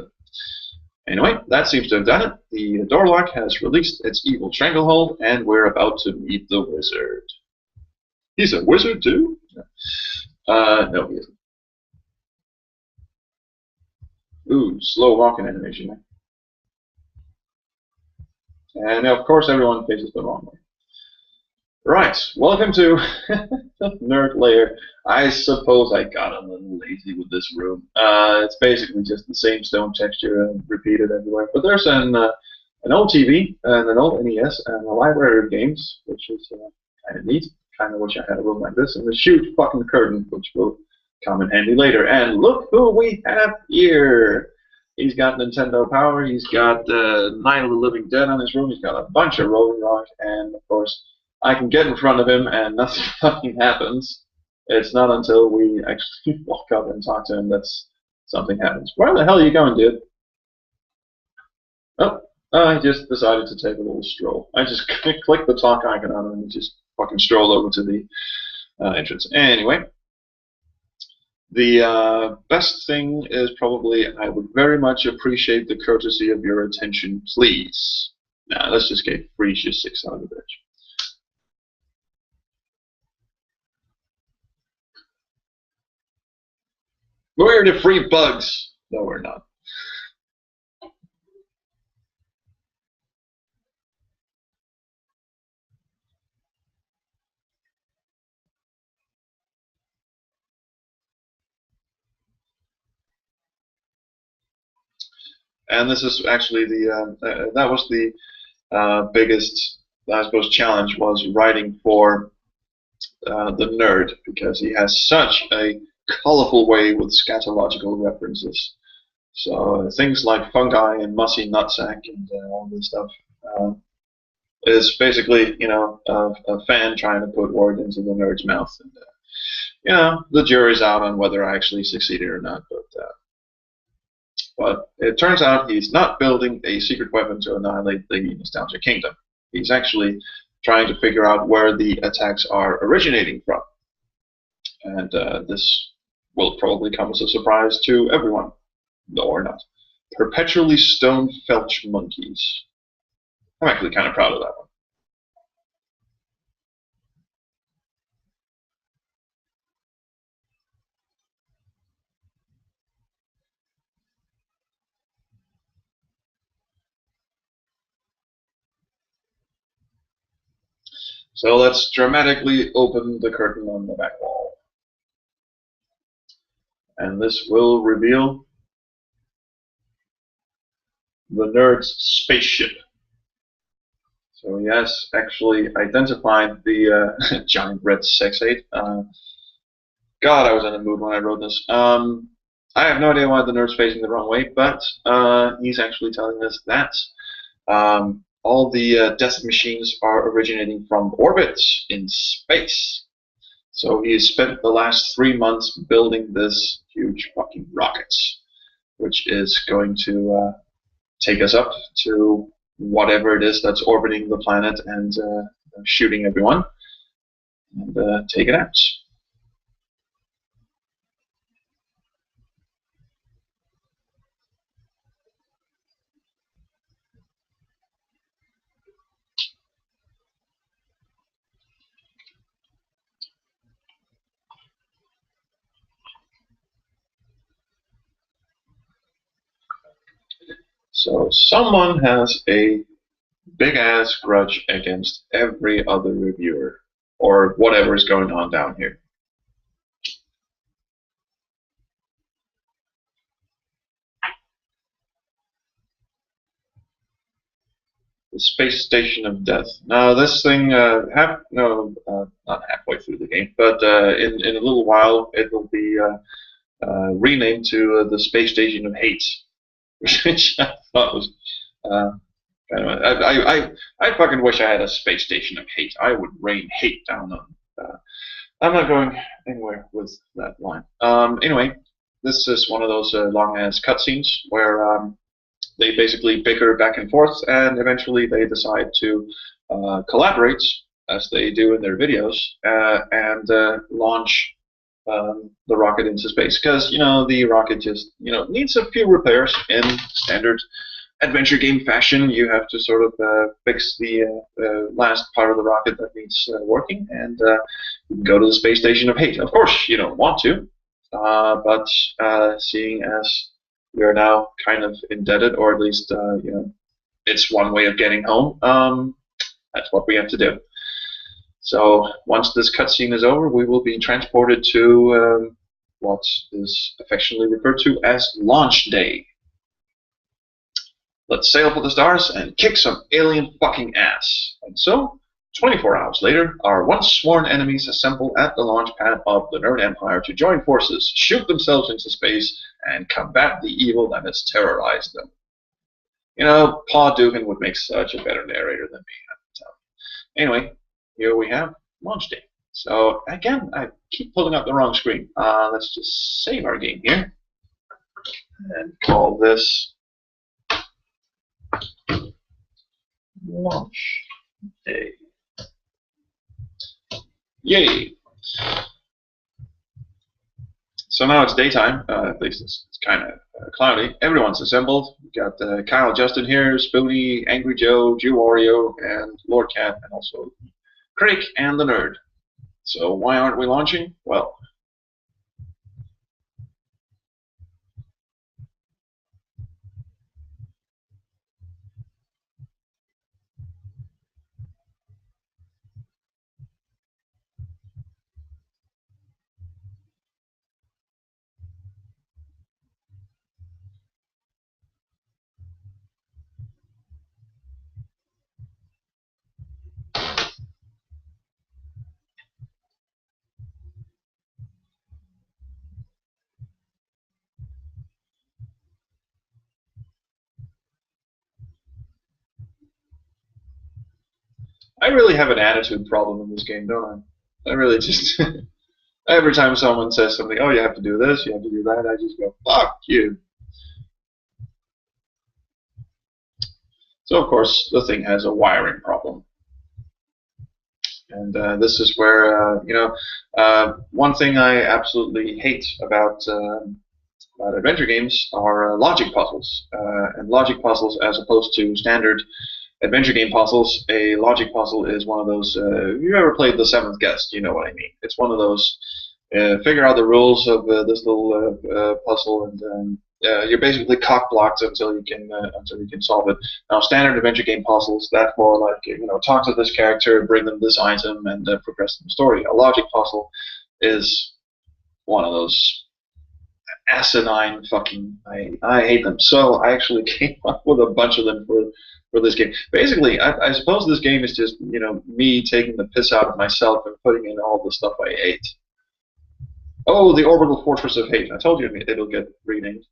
A: Anyway, that seems to have done it. The door lock has released its evil stranglehold, and we're about to meet the wizard. He's a wizard too? No, he isn't. Ooh, slow walking animation. And of course, everyone faces the wrong way. Right, welcome to Nerd Lair. I suppose I got a little lazy with this room. It's basically just the same stone texture and repeated everywhere. But there's an old TV and an old NES and a library of games, which is kind of neat. Kind of wish I had a room like this, and this huge fucking curtain, which will come in handy later. And look who we have here! He's got Nintendo Power. He's got Night of the Living Dead on his room. He's got a bunch of Rolling Rock, and of course, I can get in front of him and nothing fucking happens. It's not until we actually walk up and talk to him that something happens. Where the hell are you going, dude? Oh, I just decided to take a little stroll. I just clicked the talk icon on him and just fucking strolled over to the entrance. Anyway, the best thing is probably I would very much appreciate the courtesy of your attention, please. Now, let's just get Freesia 6 out of the bitch. We're the free bugs. No, we're not. And this is actually the that was the biggest, I suppose, challenge was writing for the nerd, because he has such a colorful way with scatological references. So things like fungi and mussy nutsack and all this stuff is basically, a fan trying to put word into the nerd's mouth. And, the jury's out on whether I actually succeeded or not. But it turns out he's not building a secret weapon to annihilate the Nostalgia Kingdom. He's actually trying to figure out where the attacks are originating from. And this will probably come as a surprise to everyone. No, or not. Perpetually stone felch monkeys. I'm actually kind of proud of that one. So let's dramatically open the curtain on the back wall. And this will reveal the nerd's spaceship. So he has actually identified the giant red sex aid. God, I was in a mood when I wrote this. I have no idea why the nerd's facing the wrong way, but he's actually telling us that all the death machines are originating from orbits in space. So he has spent the last 3 months building this huge fucking rocket, which is going to take us up to whatever it is that's orbiting the planet and shooting everyone, and take it out. So someone has a big-ass grudge against every other reviewer, or whatever is going on down here. The Space Station of Death. Now this thing, not halfway through the game, but in a little while it will be renamed to the Space Station of Hate, which I thought was I fucking wish I had a space station of hate. I would rain hate down on. I'm not going anywhere with that line. Anyway, this is one of those long ass cutscenes where they basically bicker back and forth, and eventually they decide to collaborate, as they do in their videos, and launch the rocket into space. Because the rocket just needs a few repairs in standard adventure game fashion. You have to sort of fix the last part of the rocket that needs working, and go to the Space Station of Hate. Of course, you don't want to, but seeing as we are now kind of indebted, or at least it's one way of getting home, that's what we have to do. So once this cutscene is over, we will be transported to what is affectionately referred to as Launch Day. Let's sail for the stars and kick some alien fucking ass. And so, 24 hours later, our once sworn enemies assemble at the launch pad of the Nerd Empire to join forces, shoot themselves into space, and combat the evil that has terrorized them. Paul Dugan would make such a better narrator than me. Anyway, here we have Launch Day. So, again, I keep pulling up the wrong screen. Let's just save our game here and call this Launch Day. Yay! So now it's daytime, at least it's kind of cloudy. Everyone's assembled. We've got Kyle Justin here, Spoony, Angry Joe, Jew Oreo, and LordKat, and also Critic and the Nerd. So why aren't we launching? Well, I really have an attitude problem in this game, don't I? I really just... Every time someone says something, oh, you have to do this, you have to do that, I just go, fuck you. So, of course, the thing has a wiring problem. And this is where, one thing I absolutely hate about adventure games are logic puzzles. And logic puzzles, as opposed to standard adventure game puzzles, a logic puzzle is one of those, if you ever played The Seventh Guest, you know what I mean. It's one of those, figure out the rules of this little puzzle, and you're basically cock-blocked until you can solve it. Now, standard adventure game puzzles, that for like, talk to this character, bring them this item, and progress the story. A logic puzzle is one of those asinine fucking... I hate them. So I actually came up with a bunch of them for this game. Basically, I suppose this game is just, me taking the piss out of myself and putting in all the stuff I hate. Oh, the Orbital Fortress of Hate. I told you it'll get renamed.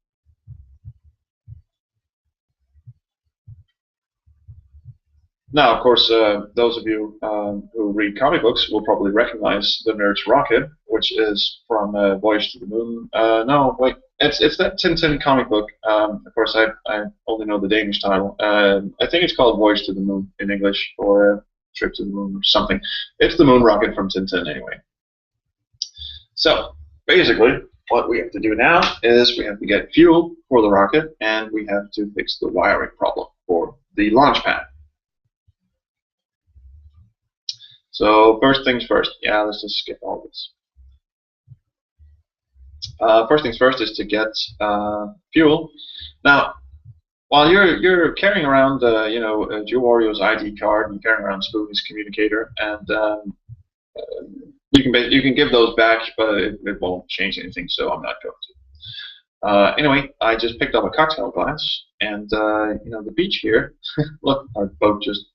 A: Now, of course, those of you who read comic books will probably recognize the Nerd's rocket, which is from Voyage to the Moon. No, wait, it's that Tintin comic book. Of course, I only know the Danish title. I think it's called Voyage to the Moon in English, or Trip to the Moon, or something. It's the moon rocket from Tintin, anyway. So basically, what we have to do now is we have to get fuel for the rocket, and we have to fix the wiring problem for the launch pad. So first things first. Yeah, let's just skip all this. First things first is to get fuel. Now, while you're carrying around, Joe Wario's ID card, and carrying around Spoony's communicator, and you can give those back, but it won't change anything, so I'm not going to. Anyway, I just picked up a cocktail glass, and the beach here. Look, our boat just.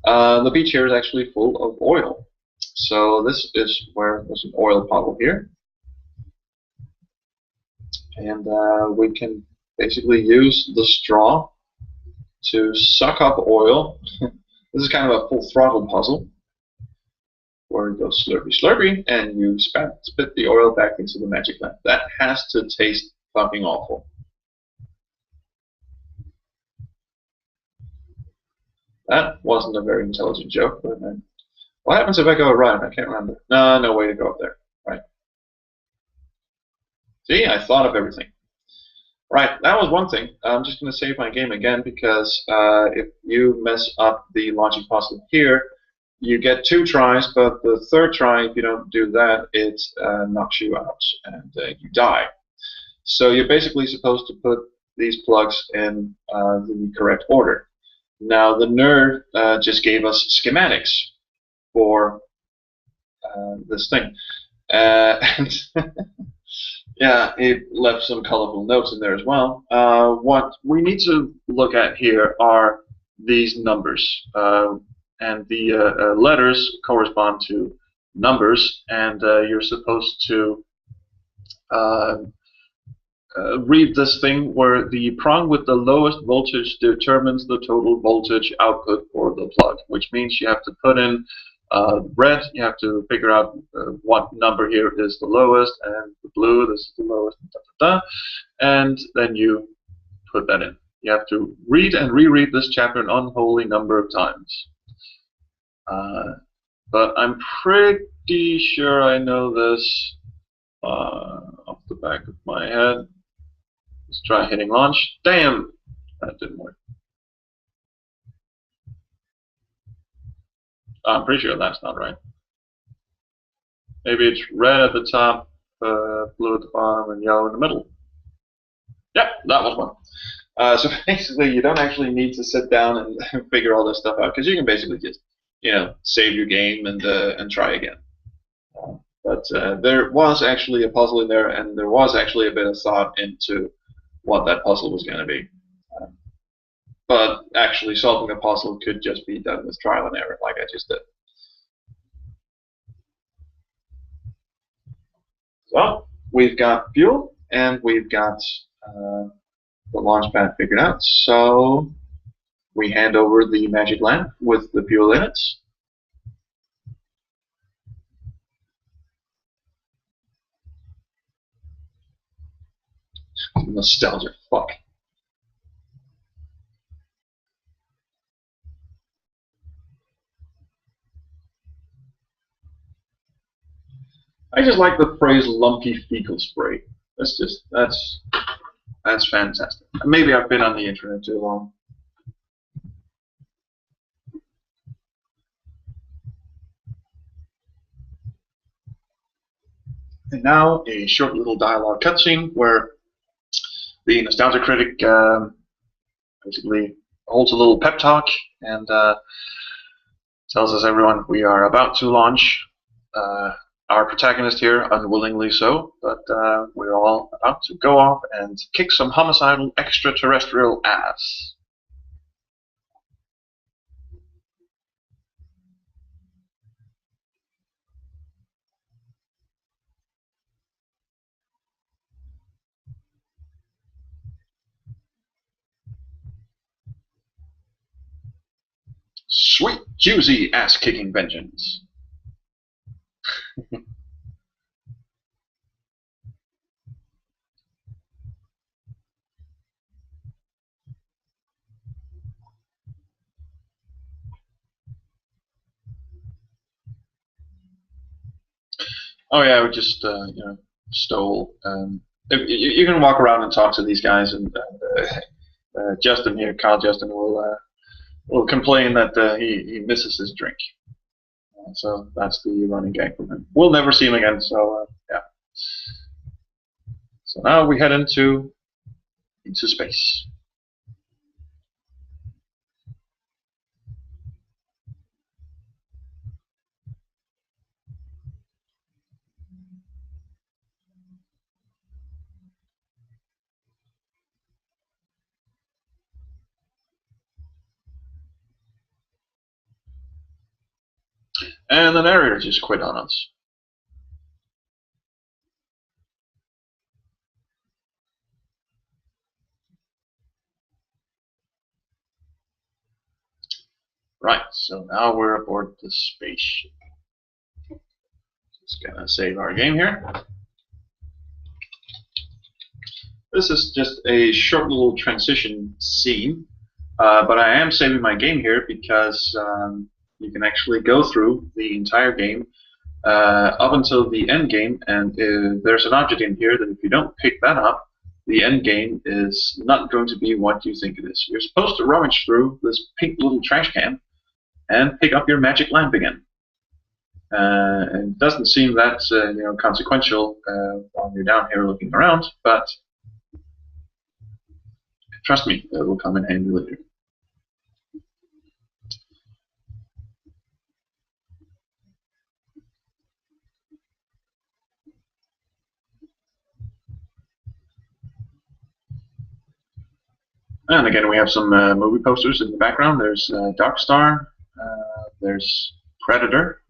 A: The beach here is actually full of oil. So this is where there's an oil bottle here, and we can basically use the straw to suck up oil. This is kind of a full throttle puzzle, where it goes slurpy slurpy, and you spit the oil back into the magic lamp. That has to taste fucking awful. That wasn't a very intelligent joke, but what happens if I go right? I can't remember. No way to go up there. Right. See, I thought of everything. Right, that was one thing. I'm just going to save my game again, because if you mess up the launching puzzle here, you get 2 tries, but the 3rd try, if you don't do that, it knocks you out and you die. So you're basically supposed to put these plugs in the correct order. Now, the nerd just gave us schematics for this thing. And yeah, he left some colorful notes in there as well. What we need to look at here are these numbers. And the letters correspond to numbers, and you're supposed to read this thing where the prong with the lowest voltage determines the total voltage output for the plug, which means you have to put in red, you have to figure out what number here is the lowest, and the blue, this is the lowest, and then you put that in. You have to read and reread this chapter an unholy number of times. But I'm pretty sure I know this off the back of my head. Let's try hitting launch. Damn! That didn't work. I'm pretty sure that's not right. Maybe it's red at the top, blue at the bottom, and yellow in the middle. Yep, that was one. So basically, you don't actually need to sit down and figure all this stuff out, because you can basically just, save your game and try again. But there was actually a puzzle in there, and there was actually a bit of thought into what that puzzle was going to be. But actually solving a puzzle could just be done with trial and error, like I just did. So we've got fuel, and we've got the launch pad figured out. So we hand over the magic lamp with the fuel in it. Nostalgia, fuck. I just like the phrase "lumpy fecal spray." That's fantastic. Maybe I've been on the internet too long. And now a short little dialogue cutscene where the Nostalgia Critic basically holds a little pep talk and tells us, everyone, we are about to launch. Our protagonist here, unwillingly so, but we're all about to go off and kick some homicidal extraterrestrial ass. Sweet, juicy ass-kicking vengeance. Oh yeah, we just stole. You can walk around and talk to these guys, and Justin here, Kyle Justin, will complain that he misses his drink. So that's the running gag from him. We'll never see him again. So yeah. So now we head into space. And the narrator just quit on us. Right, so now we're aboard the spaceship. Just gonna save our game here. This is just a short little transition scene, but I am saving my game here because you can actually go through the entire game up until the end game, and there's an object in here that if you don't pick that up, the end game is not going to be what you think it is. You're supposed to rummage through this pink little trash can and pick up your magic lamp again. And it doesn't seem that consequential while you're down here looking around, but trust me, it will come in handy later. And again, we have some movie posters in the background. There's Dark Star, there's Predator.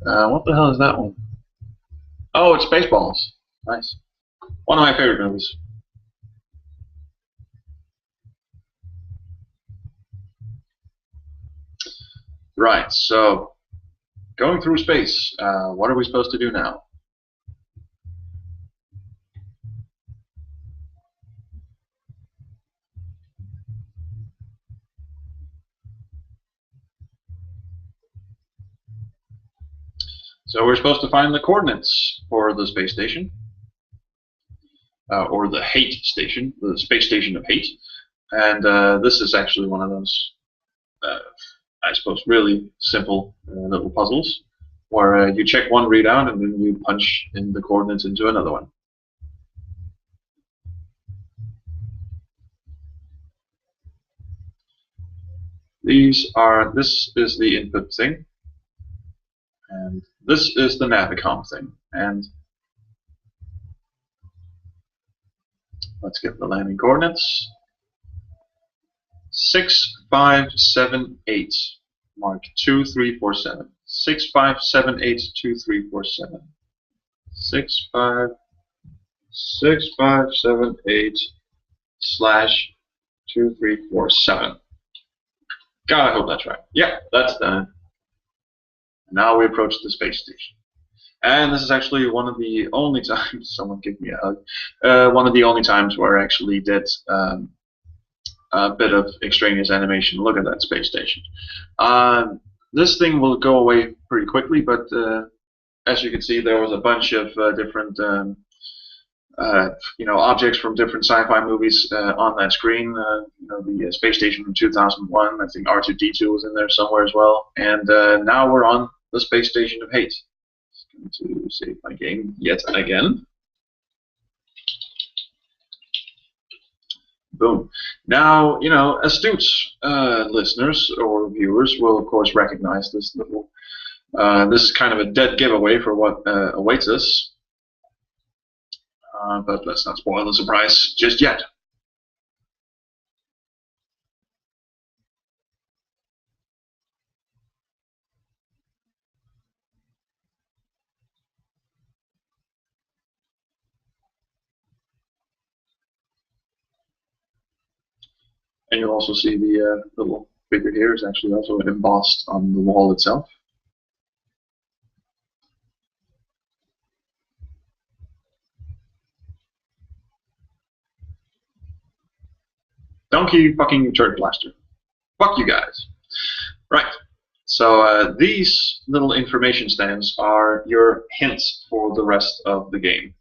A: What the hell is that one? Oh, it's Spaceballs. Nice. One of my favorite movies. Right, so going through space, what are we supposed to do now? So we're supposed to find the coordinates for the space station, or the hate station, the space station of hate. And this is actually one of those, I suppose, really simple little puzzles where you check one readout and then you punch in the coordinates into another one. This is the input thing, and this is the navicom thing. And let's get the landing coordinates. 6, 5, 7, 8. Mark 2, 3, 4, 7. 6, 5, 7, 8, 2, 3, 4, 7. 6, 5, 6, 5, 7, 8 slash 2, 3, 4, 7. God, I hope that's right. Yeah, that's done. Now we approach the space station. And this is actually one of the only times, someone give me a hug, one of the only times where I actually did a bit of extraneous animation. Look at that space station. This thing will go away pretty quickly, but as you can see, there was a bunch of different objects from different sci-fi movies on that screen. The space station from 2001. I think R2-D2 was in there somewhere as well. And now we're on the space station of hate. Just going to save my game yet again. Boom. Now, astute listeners or viewers will, of course, recognize this little. This is kind of a dead giveaway for what awaits us. But let's not spoil the surprise just yet. And you'll also see the little figure here is actually also embossed on the wall itself. Donkey fucking turd blaster. Fuck you guys. Right. So these little information stands are your hints for the rest of the game.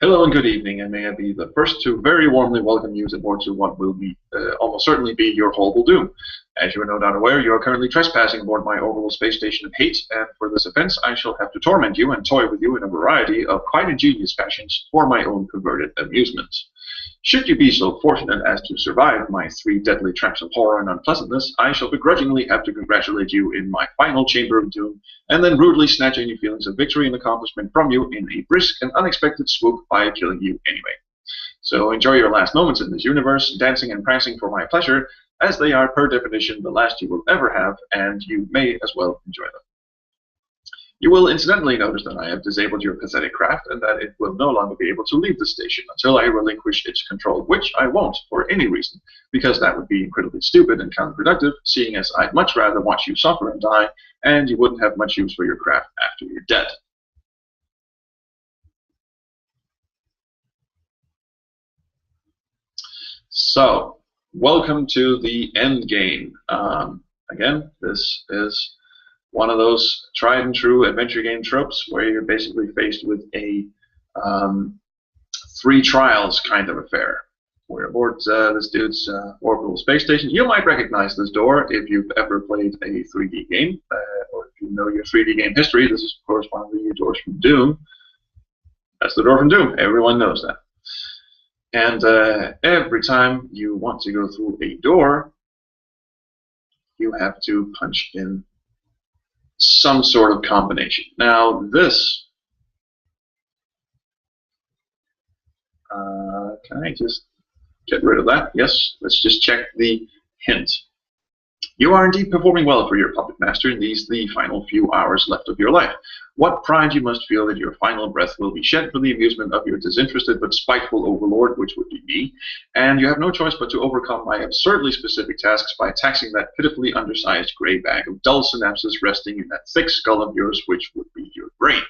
A: Hello and good evening, and may I be the first to very warmly welcome you aboard to what will be almost certainly be your horrible doom. As you are no doubt aware, you are currently trespassing aboard my orbital space station of hate, and for this offense I shall have to torment you and toy with you in a variety of quite ingenious fashions for my own perverted amusement. Should you be so fortunate as to survive my 3 deadly traps of horror and unpleasantness, I shall begrudgingly have to congratulate you in my final chamber of doom, and then rudely snatch any feelings of victory and accomplishment from you in a brisk and unexpected swoop by killing you anyway. So enjoy your last moments in this universe, dancing and prancing for my pleasure, as they are per definition the last you will ever have, and you may as well enjoy them. You will incidentally notice that I have disabled your pathetic craft and that it will no longer be able to leave the station until I relinquish its control, which I won't for any reason, because that would be incredibly stupid and counterproductive, seeing as I'd much rather watch you suffer and die, and you wouldn't have much use for your craft after you're dead. So, welcome to the end game. Again, this is one of those tried and true adventure game tropes where you're basically faced with a 3 trials kind of affair. We're aboard this dude's orbital space station. You might recognize this door if you've ever played a 3D game, or if you know your 3D game history. This is, of course, one of the doors from Doom. That's the door from Doom. Everyone knows that. And every time you want to go through a door, you have to punch in some sort of combination. Now this, can I just get rid of that? Yes, let's just check the hint. You are indeed performing well for your puppet master in these the final few hours left of your life. What pride you must feel that your final breath will be shed for the amusement of your disinterested but spiteful overlord, which would be me, and you have no choice but to overcome my absurdly specific tasks by taxing that pitifully undersized gray bag of dull synapses resting in that thick skull of yours, which would be your brain.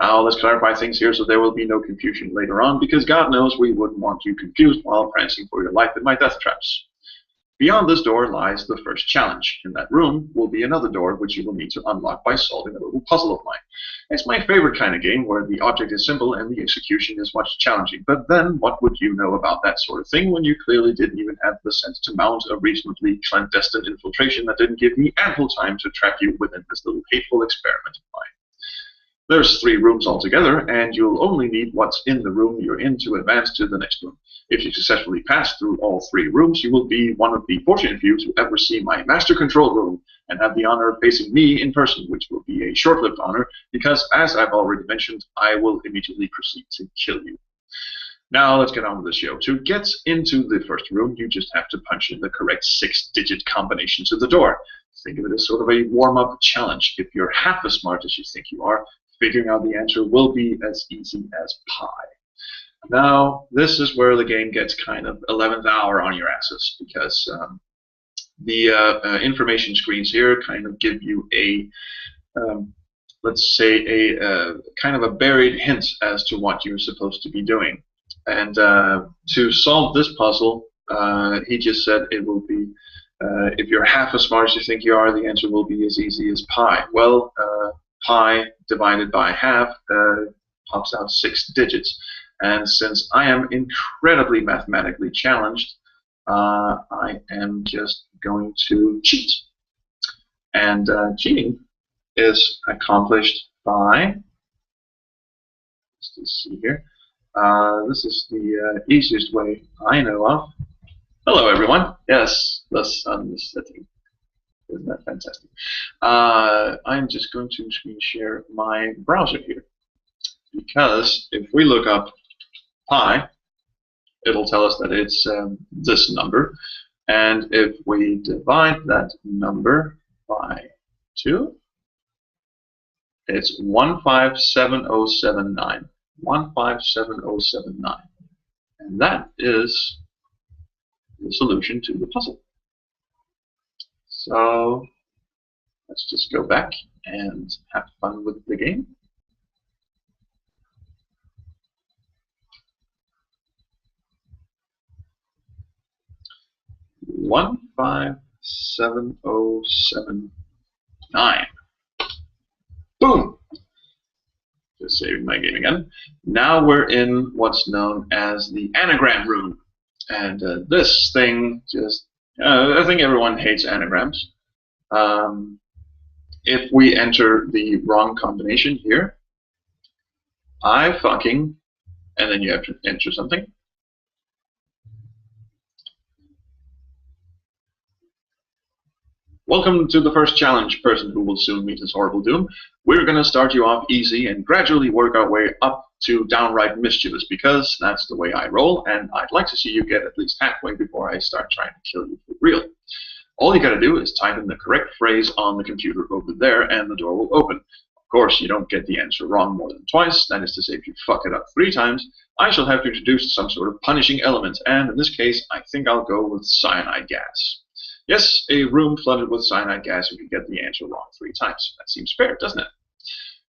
A: Now, let's clarify things here so there will be no confusion later on, because God knows we wouldn't want you confused while prancing for your life in my death traps. Beyond this door lies the first challenge. In that room will be another door which you will need to unlock by solving a little puzzle of mine. It's my favorite kind of game where the object is simple and the execution is much challenging. But then what would you know about that sort of thing when you clearly didn't even have the sense to mount a reasonably clandestine infiltration that didn't give me ample time to trap you within this little hateful experiment of mine? There's 3 rooms altogether, and you'll only need what's in the room you're in to advance to the next room. If you successfully pass through all 3 rooms, you will be one of the fortunate few to ever see my master control room and have the honor of facing me in person, which will be a short-lived honor because, as I've already mentioned, I will immediately proceed to kill you. Now let's get on with the show. To get into the first room, you just have to punch in the correct 6-digit combination to the door. Think of it as sort of a warm-up challenge. If you're half as smart as you think you are, figuring out the answer will be as easy as pie. Now, this is where the game gets kind of 11th hour on your asses, because the information screens here kind of give you a, let's say, a kind of a buried hint as to what you're supposed to be doing. And to solve this puzzle, he just said it will be, if you're half as smart as you think you are, the answer will be as easy as pi. Well, pi divided by half pops out 6 digits. And since I am incredibly mathematically challenged, I am just going to cheat. And cheating is accomplished by, let's see here, this is the easiest way I know of. Hello everyone. Yes, the sun is setting. Isn't that fantastic? I'm just going to screen share my browser here, because if we look up pi, it'll tell us that it's this number, and if we divide that number by 2, it's 157079. 157079, and that is the solution to the puzzle. So let's just go back and have fun with the game. 157079. Boom! Just saving my game again. Now we're in what's known as the anagram room. And this thing just, I think everyone hates anagrams. If we enter the wrong combination here, I fucking, and then you have to enter something. Welcome to the first challenge, person who will soon meet his horrible doom. We're going to start you off easy and gradually work our way up to downright mischievous, because that's the way I roll, and I'd like to see you get at least halfway before I start trying to kill you for real. All you got to do is type in the correct phrase on the computer over there, and the door will open. Of course, you don't get the answer wrong more than twice. That is to say, if you fuck it up 3 times, I shall have to introduce some sort of punishing element, and in this case, I think I'll go with cyanide gas. Yes, a room flooded with cyanide gas if you get the answer wrong 3 times. That seems fair, doesn't it?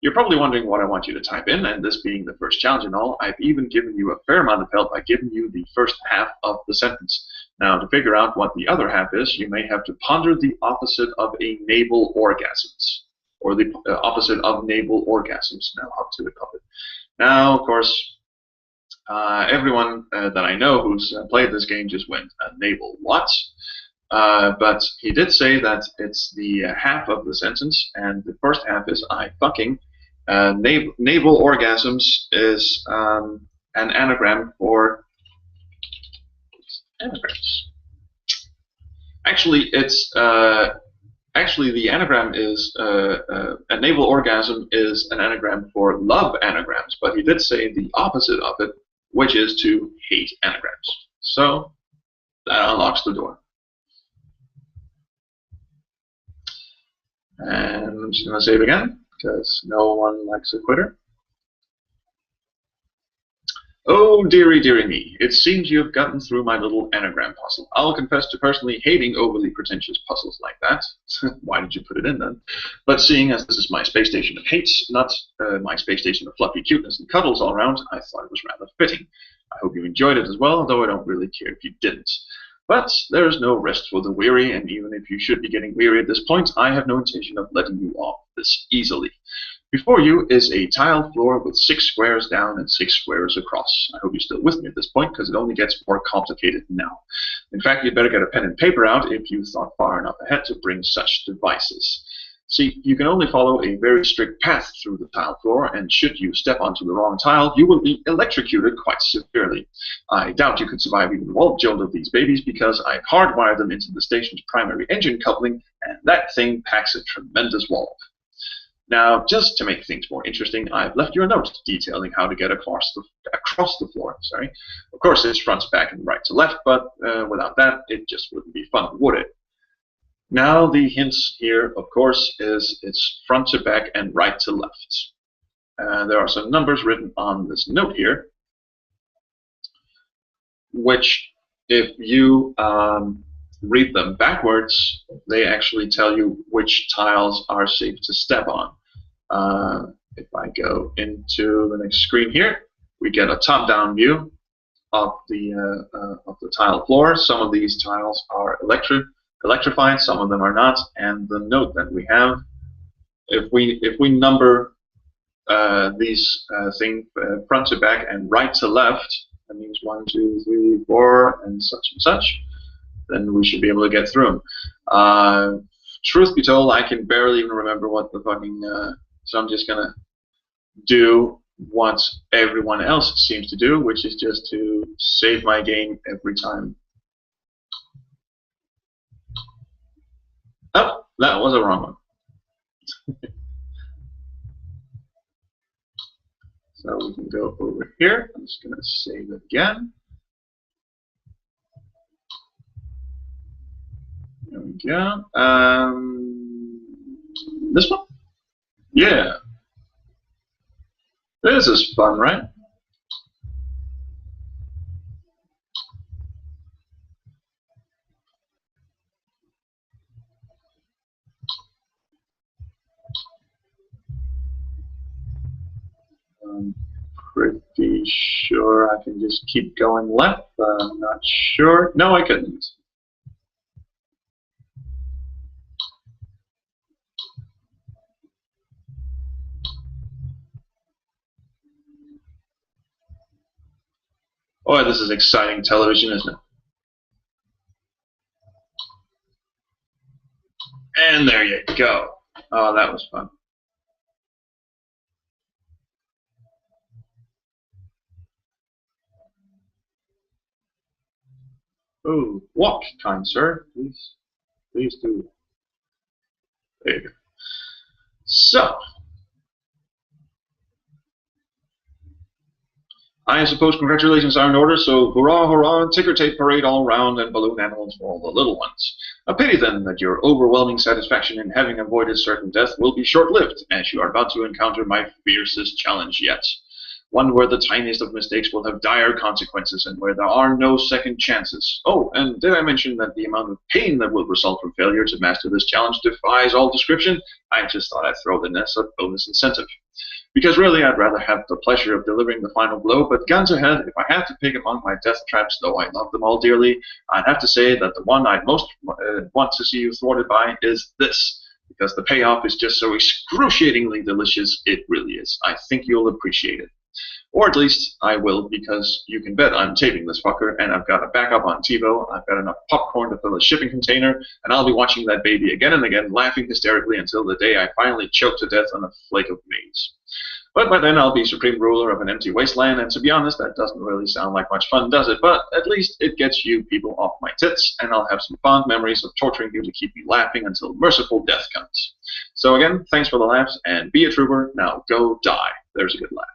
A: You're probably wondering what I want you to type in, and this being the first challenge and all, I've even given you a fair amount of help by giving you the first half of the sentence. Now, to figure out what the other half is, you may have to ponder the opposite of a naval orgasms, or the opposite of naval orgasms. Now, up to the puppet. Now, of course, everyone that I know who's played this game just went, naval what? But he did say that it's the half of the sentence, and the first half is I fucking. Naval orgasms is an anagram for anagrams. Actually, it's actually the anagram is a naval orgasm is an anagram for love anagrams, but he did say the opposite of it, which is to hate anagrams. So that unlocks the door. And I'm just going to save again, because no one likes a quitter. Oh, dearie, dearie me. It seems you have gotten through my little anagram puzzle. I'll confess to personally hating overly pretentious puzzles like that. Why did you put it in then? But seeing as this is my space station of hates, not my space station of fluffy cuteness and cuddles all around, I thought it was rather fitting. I hope you enjoyed it as well, though I don't really care if you didn't. But there is no rest for the weary, and even if you should be getting weary at this point, I have no intention of letting you off this easily. Before you is a tile floor with 6 squares down and 6 squares across. I hope you're still with me at this point, because it only gets more complicated now. In fact, you'd better get a pen and paper out if you thought far enough ahead to bring such devices. See, you can only follow a very strict path through the tile floor, and should you step onto the wrong tile, you will be electrocuted quite severely. I doubt you could survive even the wallop jolt of these babies, because I've hardwired them into the station's primary engine coupling, and that thing packs a tremendous wallop. Now, just to make things more interesting, I've left you a note detailing how to get across the floor. Sorry. Of course, it's front to back and right to left, but without that, it just wouldn't be fun, would it? Now, the hints here, of course, is it's front to back and right to left. There are some numbers written on this note here, which, if you read them backwards, they actually tell you which tiles are safe to step on. If I go into the next screen here, we get a top-down view of the tile floor. Some of these tiles are electrified, some of them are not, and the note that we have, if we number these things front to back and right to left, that means 1, 2, 3, 4, and such, then we should be able to get through them. Truth be told, I can barely even remember what the fucking, so I'm just gonna do what everyone else seems to do, which is just to save my game every time. Oh, that was a wrong one. So we can go over here. I'm just going to save it again. There we go. This one? Yeah. This is fun, right? I'm pretty sure I can just keep going left, but I'm not sure. No, I couldn't. Boy, this is exciting television, isn't it? And there you go. Oh, that was fun. Oh, walk, kind sir. Please do. There you go. So, I suppose congratulations are in order, so hurrah, hurrah, ticker tape parade all round, and balloon animals for all the little ones. A pity then that your overwhelming satisfaction in having avoided certain death will be short-lived, as you are about to encounter my fiercest challenge yet. One where the tiniest of mistakes will have dire consequences and where there are no second chances. Oh, and did I mention that the amount of pain that will result from failure to master this challenge defies all description? I just thought I'd throw in as a bonus incentive. Because really, I'd rather have the pleasure of delivering the final blow, but guns ahead, if I had to pick among my death traps, though I love them all dearly, I'd have to say that the one I'd most want to see you thwarted by is this. Because the payoff is just so excruciatingly delicious, it really is. I think you'll appreciate it. Or at least I will, because you can bet I'm taping this fucker, and I've got a backup on TiVo, I've got enough popcorn to fill a shipping container, and I'll be watching that baby again and again, laughing hysterically until the day I finally choke to death on a flake of maize. But by then I'll be supreme ruler of an empty wasteland, and to be honest, that doesn't really sound like much fun, does it? But at least it gets you people off my tits, and I'll have some fond memories of torturing you to keep me laughing until merciful death comes. So again, thanks for the laughs, and be a trooper, now go die. There's a good laugh.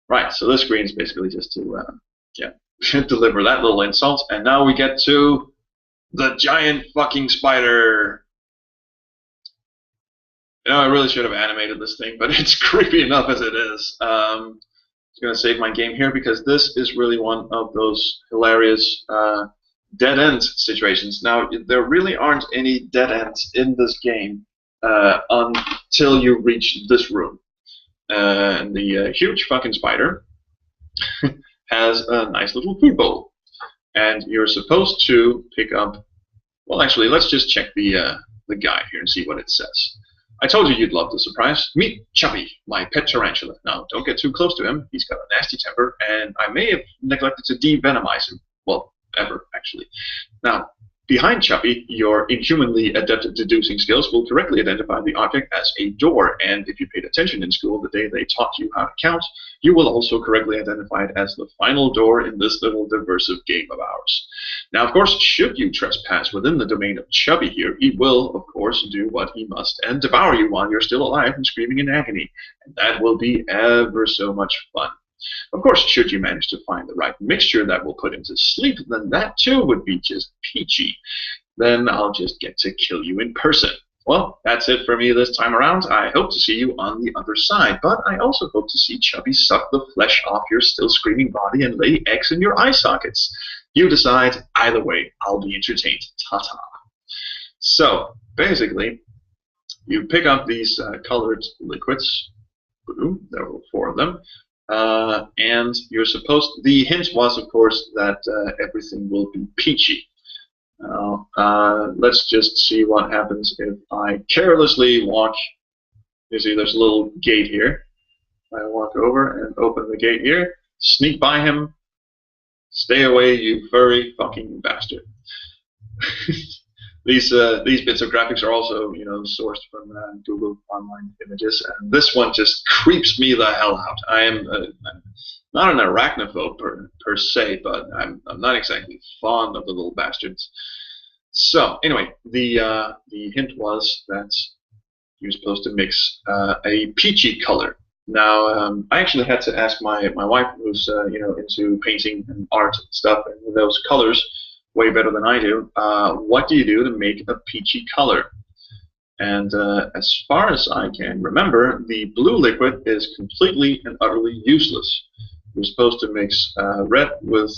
A: Right, so this screen is basically just to deliver that little insult, and now we get to the giant fucking spider. You know, I really should have animated this thing, but it's creepy enough as it is. I'm just going to save my game here because this is really one of those hilarious dead-end situations. Now, there really aren't any dead ends in this game until you reach this room. And the huge fucking spider has a nice little food bowl. And you're supposed to pick up... Well, actually, let's just check the guide here and see what it says. I told you you'd love the surprise. Meet Chubby, my pet tarantula. Now, don't get too close to him. He's got a nasty temper, and I may have neglected to de-venomize him. Well, ever, actually. Now, behind Chubby, your inhumanly adept deducing skills will correctly identify the object as a door, and if you paid attention in school the day they taught you how to count, you will also correctly identify it as the final door in this little diversive game of ours. Now, of course, should you trespass within the domain of Chubby here, he will, of course, do what he must and devour you while you're still alive and screaming in agony, and that will be ever so much fun. Of course, should you manage to find the right mixture that will put him to sleep, then that too would be just peachy. Then I'll just get to kill you in person. Well, that's it for me this time around. I hope to see you on the other side, but I also hope to see Chubby suck the flesh off your still screaming body and lay eggs in your eye sockets. You decide. Either way, I'll be entertained. Ta-ta. So, basically, you pick up these colored liquids. Boom, there were 4 of them. And you're supposed... The hint was, of course, that everything will be peachy. Now, let's just see what happens if I carelessly walk... You see, there's a little gate here. I walk over and open the gate here, sneak by him. Stay away, you furry fucking bastard. These bits of graphics are also, you know, sourced from Google Online Images, and this one just creeps me the hell out. I am not an arachnophobe per se, but I'm not exactly fond of the little bastards. So anyway, the hint was that you're supposed to mix a peachy color. Now, I actually had to ask my wife, who's you know, into painting and art and stuff, and those colors way better than I do. What do you do to make a peachy color? And as far as I can remember, the blue liquid is completely and utterly useless. You're supposed to mix red with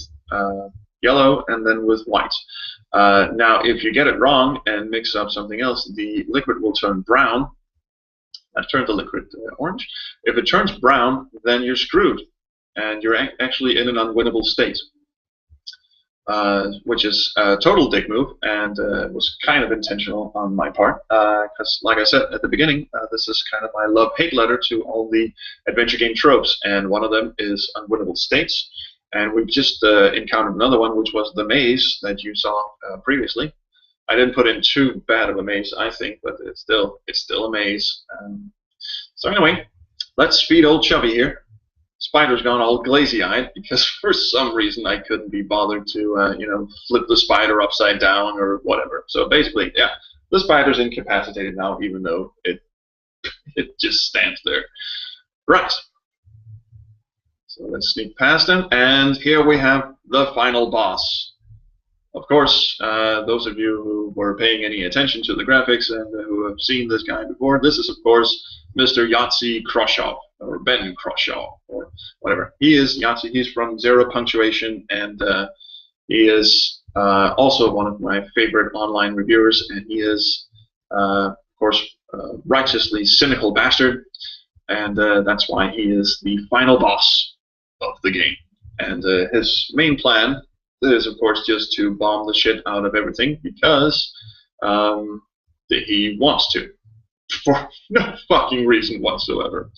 A: yellow and then with white. Now, if you get it wrong and mix up something else, the liquid will turn brown. I've turned the liquid orange. If it turns brown, then you're screwed, and you're actually in an unwinnable state. Which is a total dick move, and was kind of intentional on my part, because, like I said at the beginning, this is kind of my love-hate letter to all the adventure game tropes, and one of them is unwinnable states, And we've just encountered another one, which was the maze that you saw previously. I didn't put in too bad of a maze, I think, but it's still a maze. So anyway, let's feed old Chubby here. Spider's gone all glazy-eyed because for some reason I couldn't be bothered to, flip the spider upside down or whatever. So basically, yeah, the spider's incapacitated now, even though it just stands there. Right. So let's sneak past him, and here we have the final boss. Of course, those of you who were paying any attention to the graphics and who have seen this guy before, this is, of course, Mr. Yahtzee Croshaw, or Ben Croshaw, or whatever. He is Yahtzee. He's from Zero Punctuation, and he is also one of my favorite online reviewers, and he is, of course, righteously cynical bastard, and that's why he is the final boss of the game. And his main plan is, of course, just to bomb the shit out of everything because he wants to, for no fucking reason whatsoever.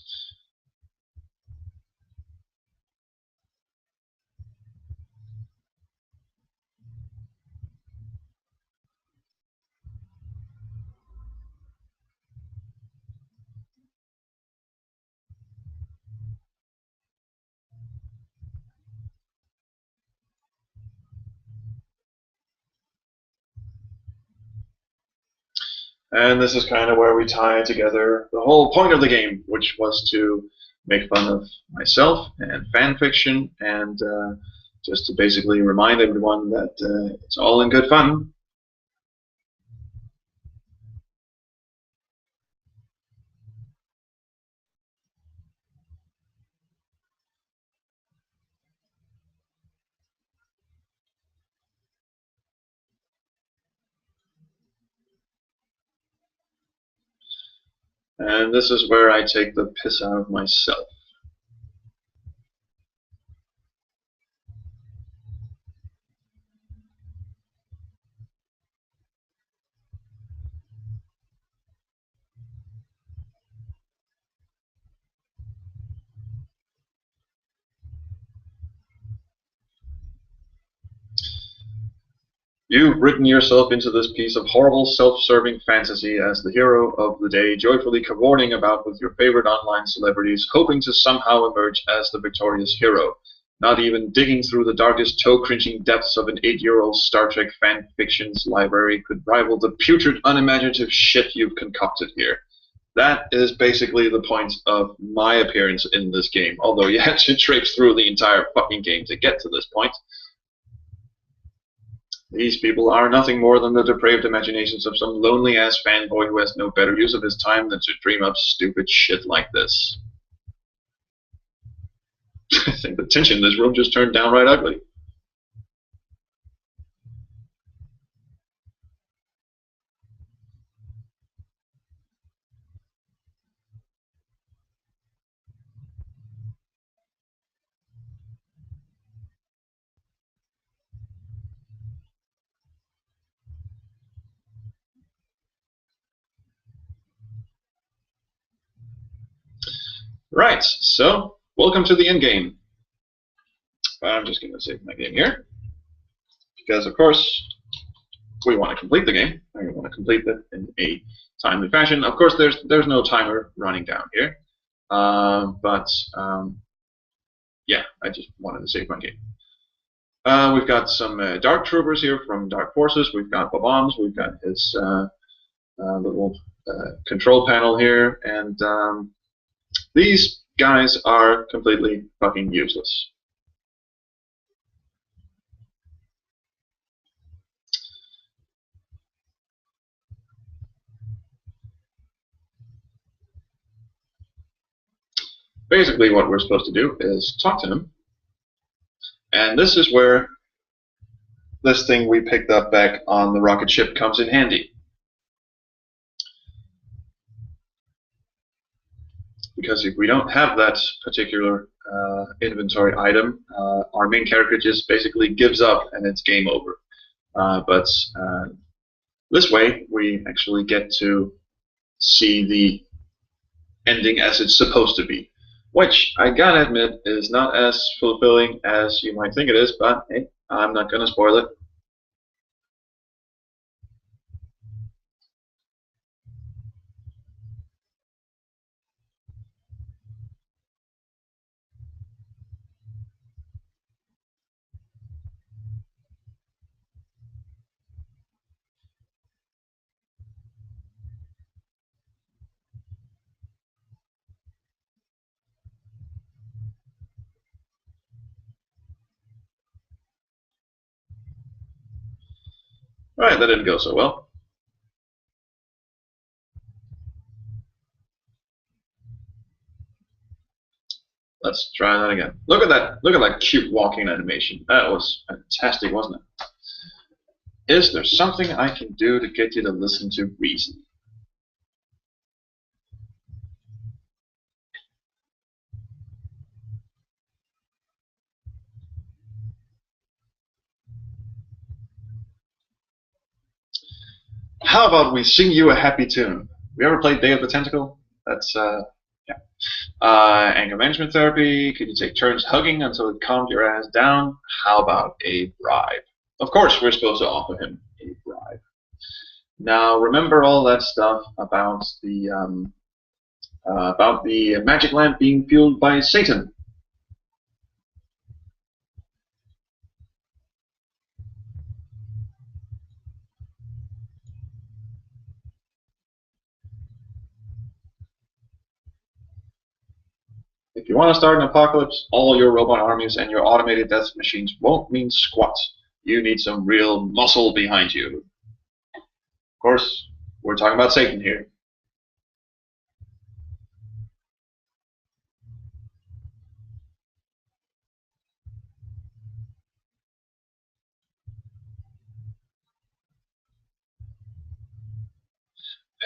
A: And this is kind of where we tie together the whole point of the game, which was to make fun of myself and fan fiction, and just to basically remind everyone that it's all in good fun. And this is where I take the piss out of myself. You've written yourself into this piece of horrible, self-serving fantasy as the hero of the day, joyfully cavorting about with your favorite online celebrities, hoping to somehow emerge as the victorious hero. Not even digging through the darkest, toe-cringing depths of an 8-year-old Star Trek fan fiction's library could rival the putrid, unimaginative shit you've concocted here. That is basically the point of my appearance in this game, although you had to traipse through the entire fucking game to get to this point. These people are nothing more than the depraved imaginations of some lonely-ass fanboy who has no better use of his time than to dream up stupid shit like this. I think the tension in this room just turned downright ugly. Right, so welcome to the end game. I'm just going to save my game here because, of course, we want to complete the game. We want to complete it in a timely fashion. Of course, there's no timer running down here, yeah, I just wanted to save my game. We've got some Dark Troopers here from Dark Forces. We've got Bob-ombs. We've got his little control panel here, and these guys are completely fucking useless. Basically, what we're supposed to do is talk to him, and this is where this thing we picked up back on the rocket ship comes in handy. Because if we don't have that particular inventory item, our main character just basically gives up and it's game over. But this way, we actually get to see the ending as it's supposed to be, which I gotta admit is not as fulfilling as you might think it is, but hey, I'm not gonna spoil it. Alright, that didn't go so well. Let's try that again. Look at that! Look at that cute walking animation. That was fantastic, wasn't it? Is there something I can do to get you to listen to reason? How about we sing you a happy tune? We ever played Day of the Tentacle? That's, yeah. Anger management therapy. Could you take turns hugging until it calmed your ass down? How about a bribe? Of course, we're supposed to offer him a bribe. Now, remember all that stuff about the magic lamp being fueled by Satan. If you want to start an apocalypse, all your robot armies and your automated death machines won't mean squat. You need some real muscle behind you. Of course, we're talking about Satan here.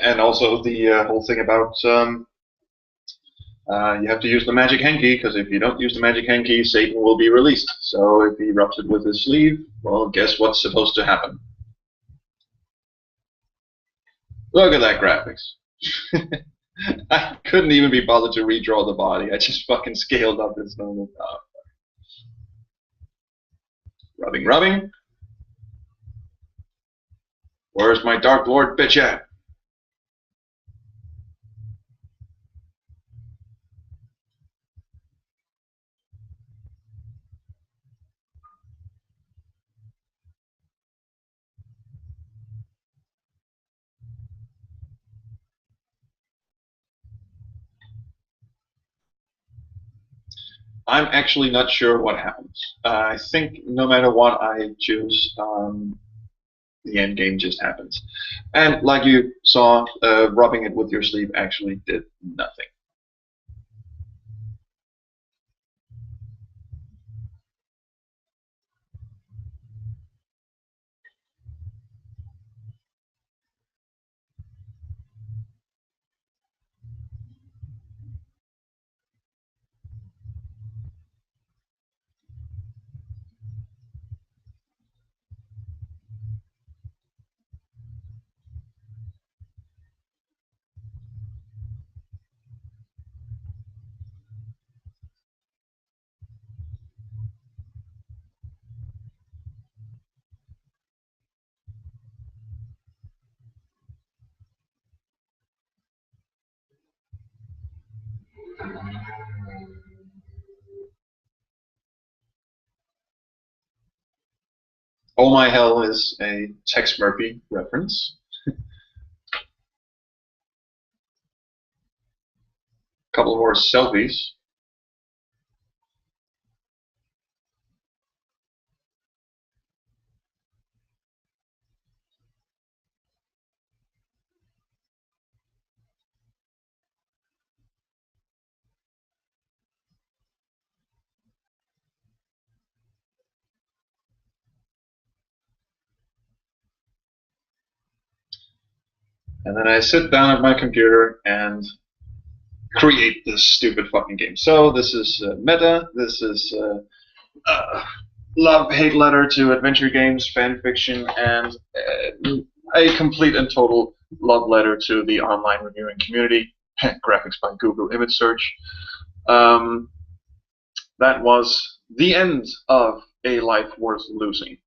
A: And also the whole thing about you have to use the magic hanky, because if you don't use the magic hanky, Satan will be released. So if he rubs it with his sleeve, well, guess what's supposed to happen? Look at that graphics. I couldn't even be bothered to redraw the body. I just fucking scaled up this normal. Rubbing, rubbing. Where's my Dark Lord bitch at? I'm actually not sure what happens. I think no matter what I choose, the end game just happens. And like you saw, rubbing it with your sleeve actually did nothing. Oh My Hell is a Tex Murphy reference. Couple more selfies. And then I sit down at my computer and create this stupid fucking game. So this is meta. This is love-hate letter to adventure games, fan fiction, and a complete and total love letter to the online reviewing community. Graphics by Google image search. Um, that was the end of A Life Worth Losing.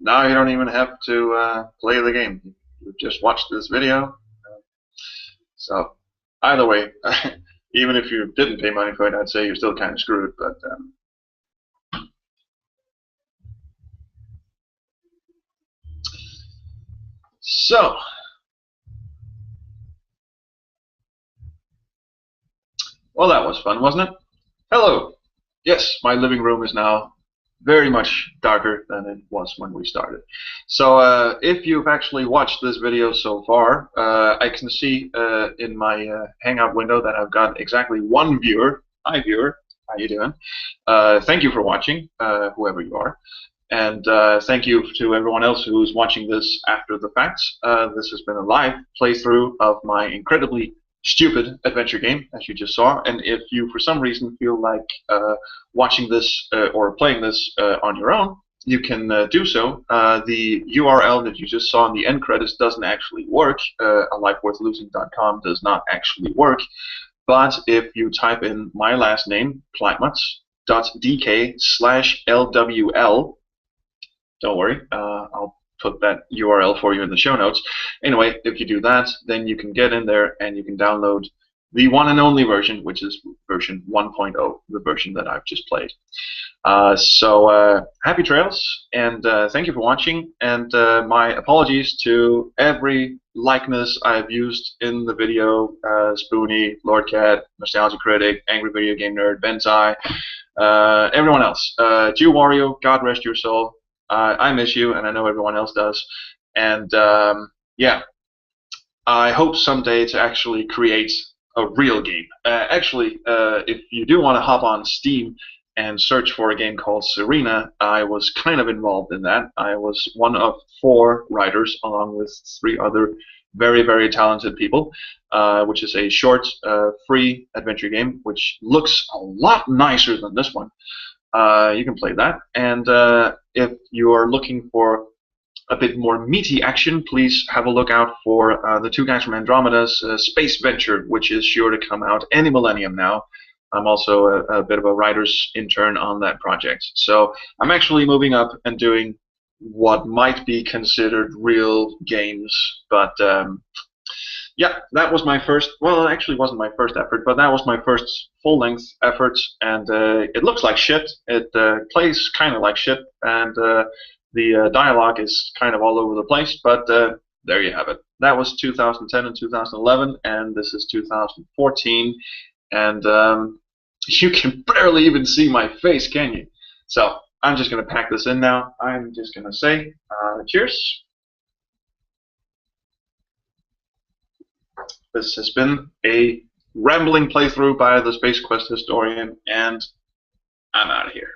A: Now you don't even have to play the game. You just watch this video. So either way, even if you didn't pay money for it, I'd say you're still kind of screwed. But so, well, that was fun, wasn't it? Hello. Yes, my living room is now very much darker than it was when we started. So if you've actually watched this video so far, I can see in my Hangout window that I've got exactly one viewer. Hi, viewer. How you doing? Thank you for watching, whoever you are. And thank you to everyone else who's watching this after the fact. This has been a live playthrough of my incredibly stupid adventure game, as you just saw. And if you, for some reason, feel like watching this or playing this on your own, you can do so. The URL that you just saw in the end credits doesn't actually work. alifeworthlosing.com does not actually work. But if you type in my last name, plymouth.dk/LWL, don't worry, I'll put that URL for you in the show notes. Anyway, if you do that, then you can get in there and you can download the one and only version, which is version 1.0, the version that I've just played. So happy trails, and thank you for watching, and my apologies to every likeness I've used in the video: Spoony, LordKat, Nostalgia Critic, Angry Video Game Nerd, Benzaie, everyone else. Jew Wario, God rest your soul. I miss you, and I know everyone else does. And yeah, I hope someday to actually create a real game. Actually, if you do want to hop on Steam and search for a game called Serena, I was kind of involved in that. I was one of 4 writers, along with 3 other very, very talented people, which is a short, free adventure game, which looks a lot nicer than this one. You can play that. And if you are looking for a bit more meaty action, please have a look out for the 2 guys from Andromeda's Space Venture, which is sure to come out any millennium now. I'm also a bit of a writer's intern on that project. So I'm actually moving up and doing what might be considered real games. But yeah, that was my first, well, it actually wasn't my first effort, but that was my first full-length effort, and it looks like shit. It plays kind of like shit, and the dialogue is kind of all over the place, but there you have it. That was 2010 and 2011, and this is 2014, and you can barely even see my face, can you? So I'm just going to pack this in now. I'm just going to say cheers. This has been a rambling playthrough by the Space Quest historian, and I'm out of here.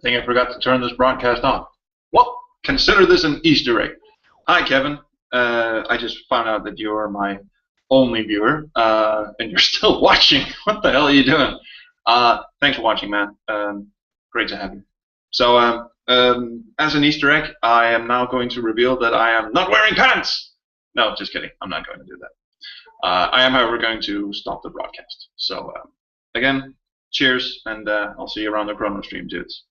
A: think I forgot to turn this broadcast on. Well, consider this an Easter egg. Hi, Kevin. I just found out that you are my only viewer, and you're still watching. What the hell are you doing? Thanks for watching, man. Great to have you. So, as an Easter egg, I am now going to reveal that I am not wearing pants. No, just kidding. I'm not going to do that. I am, however, going to stop the broadcast. So, again, cheers, and I'll see you around the Chrono stream, dudes.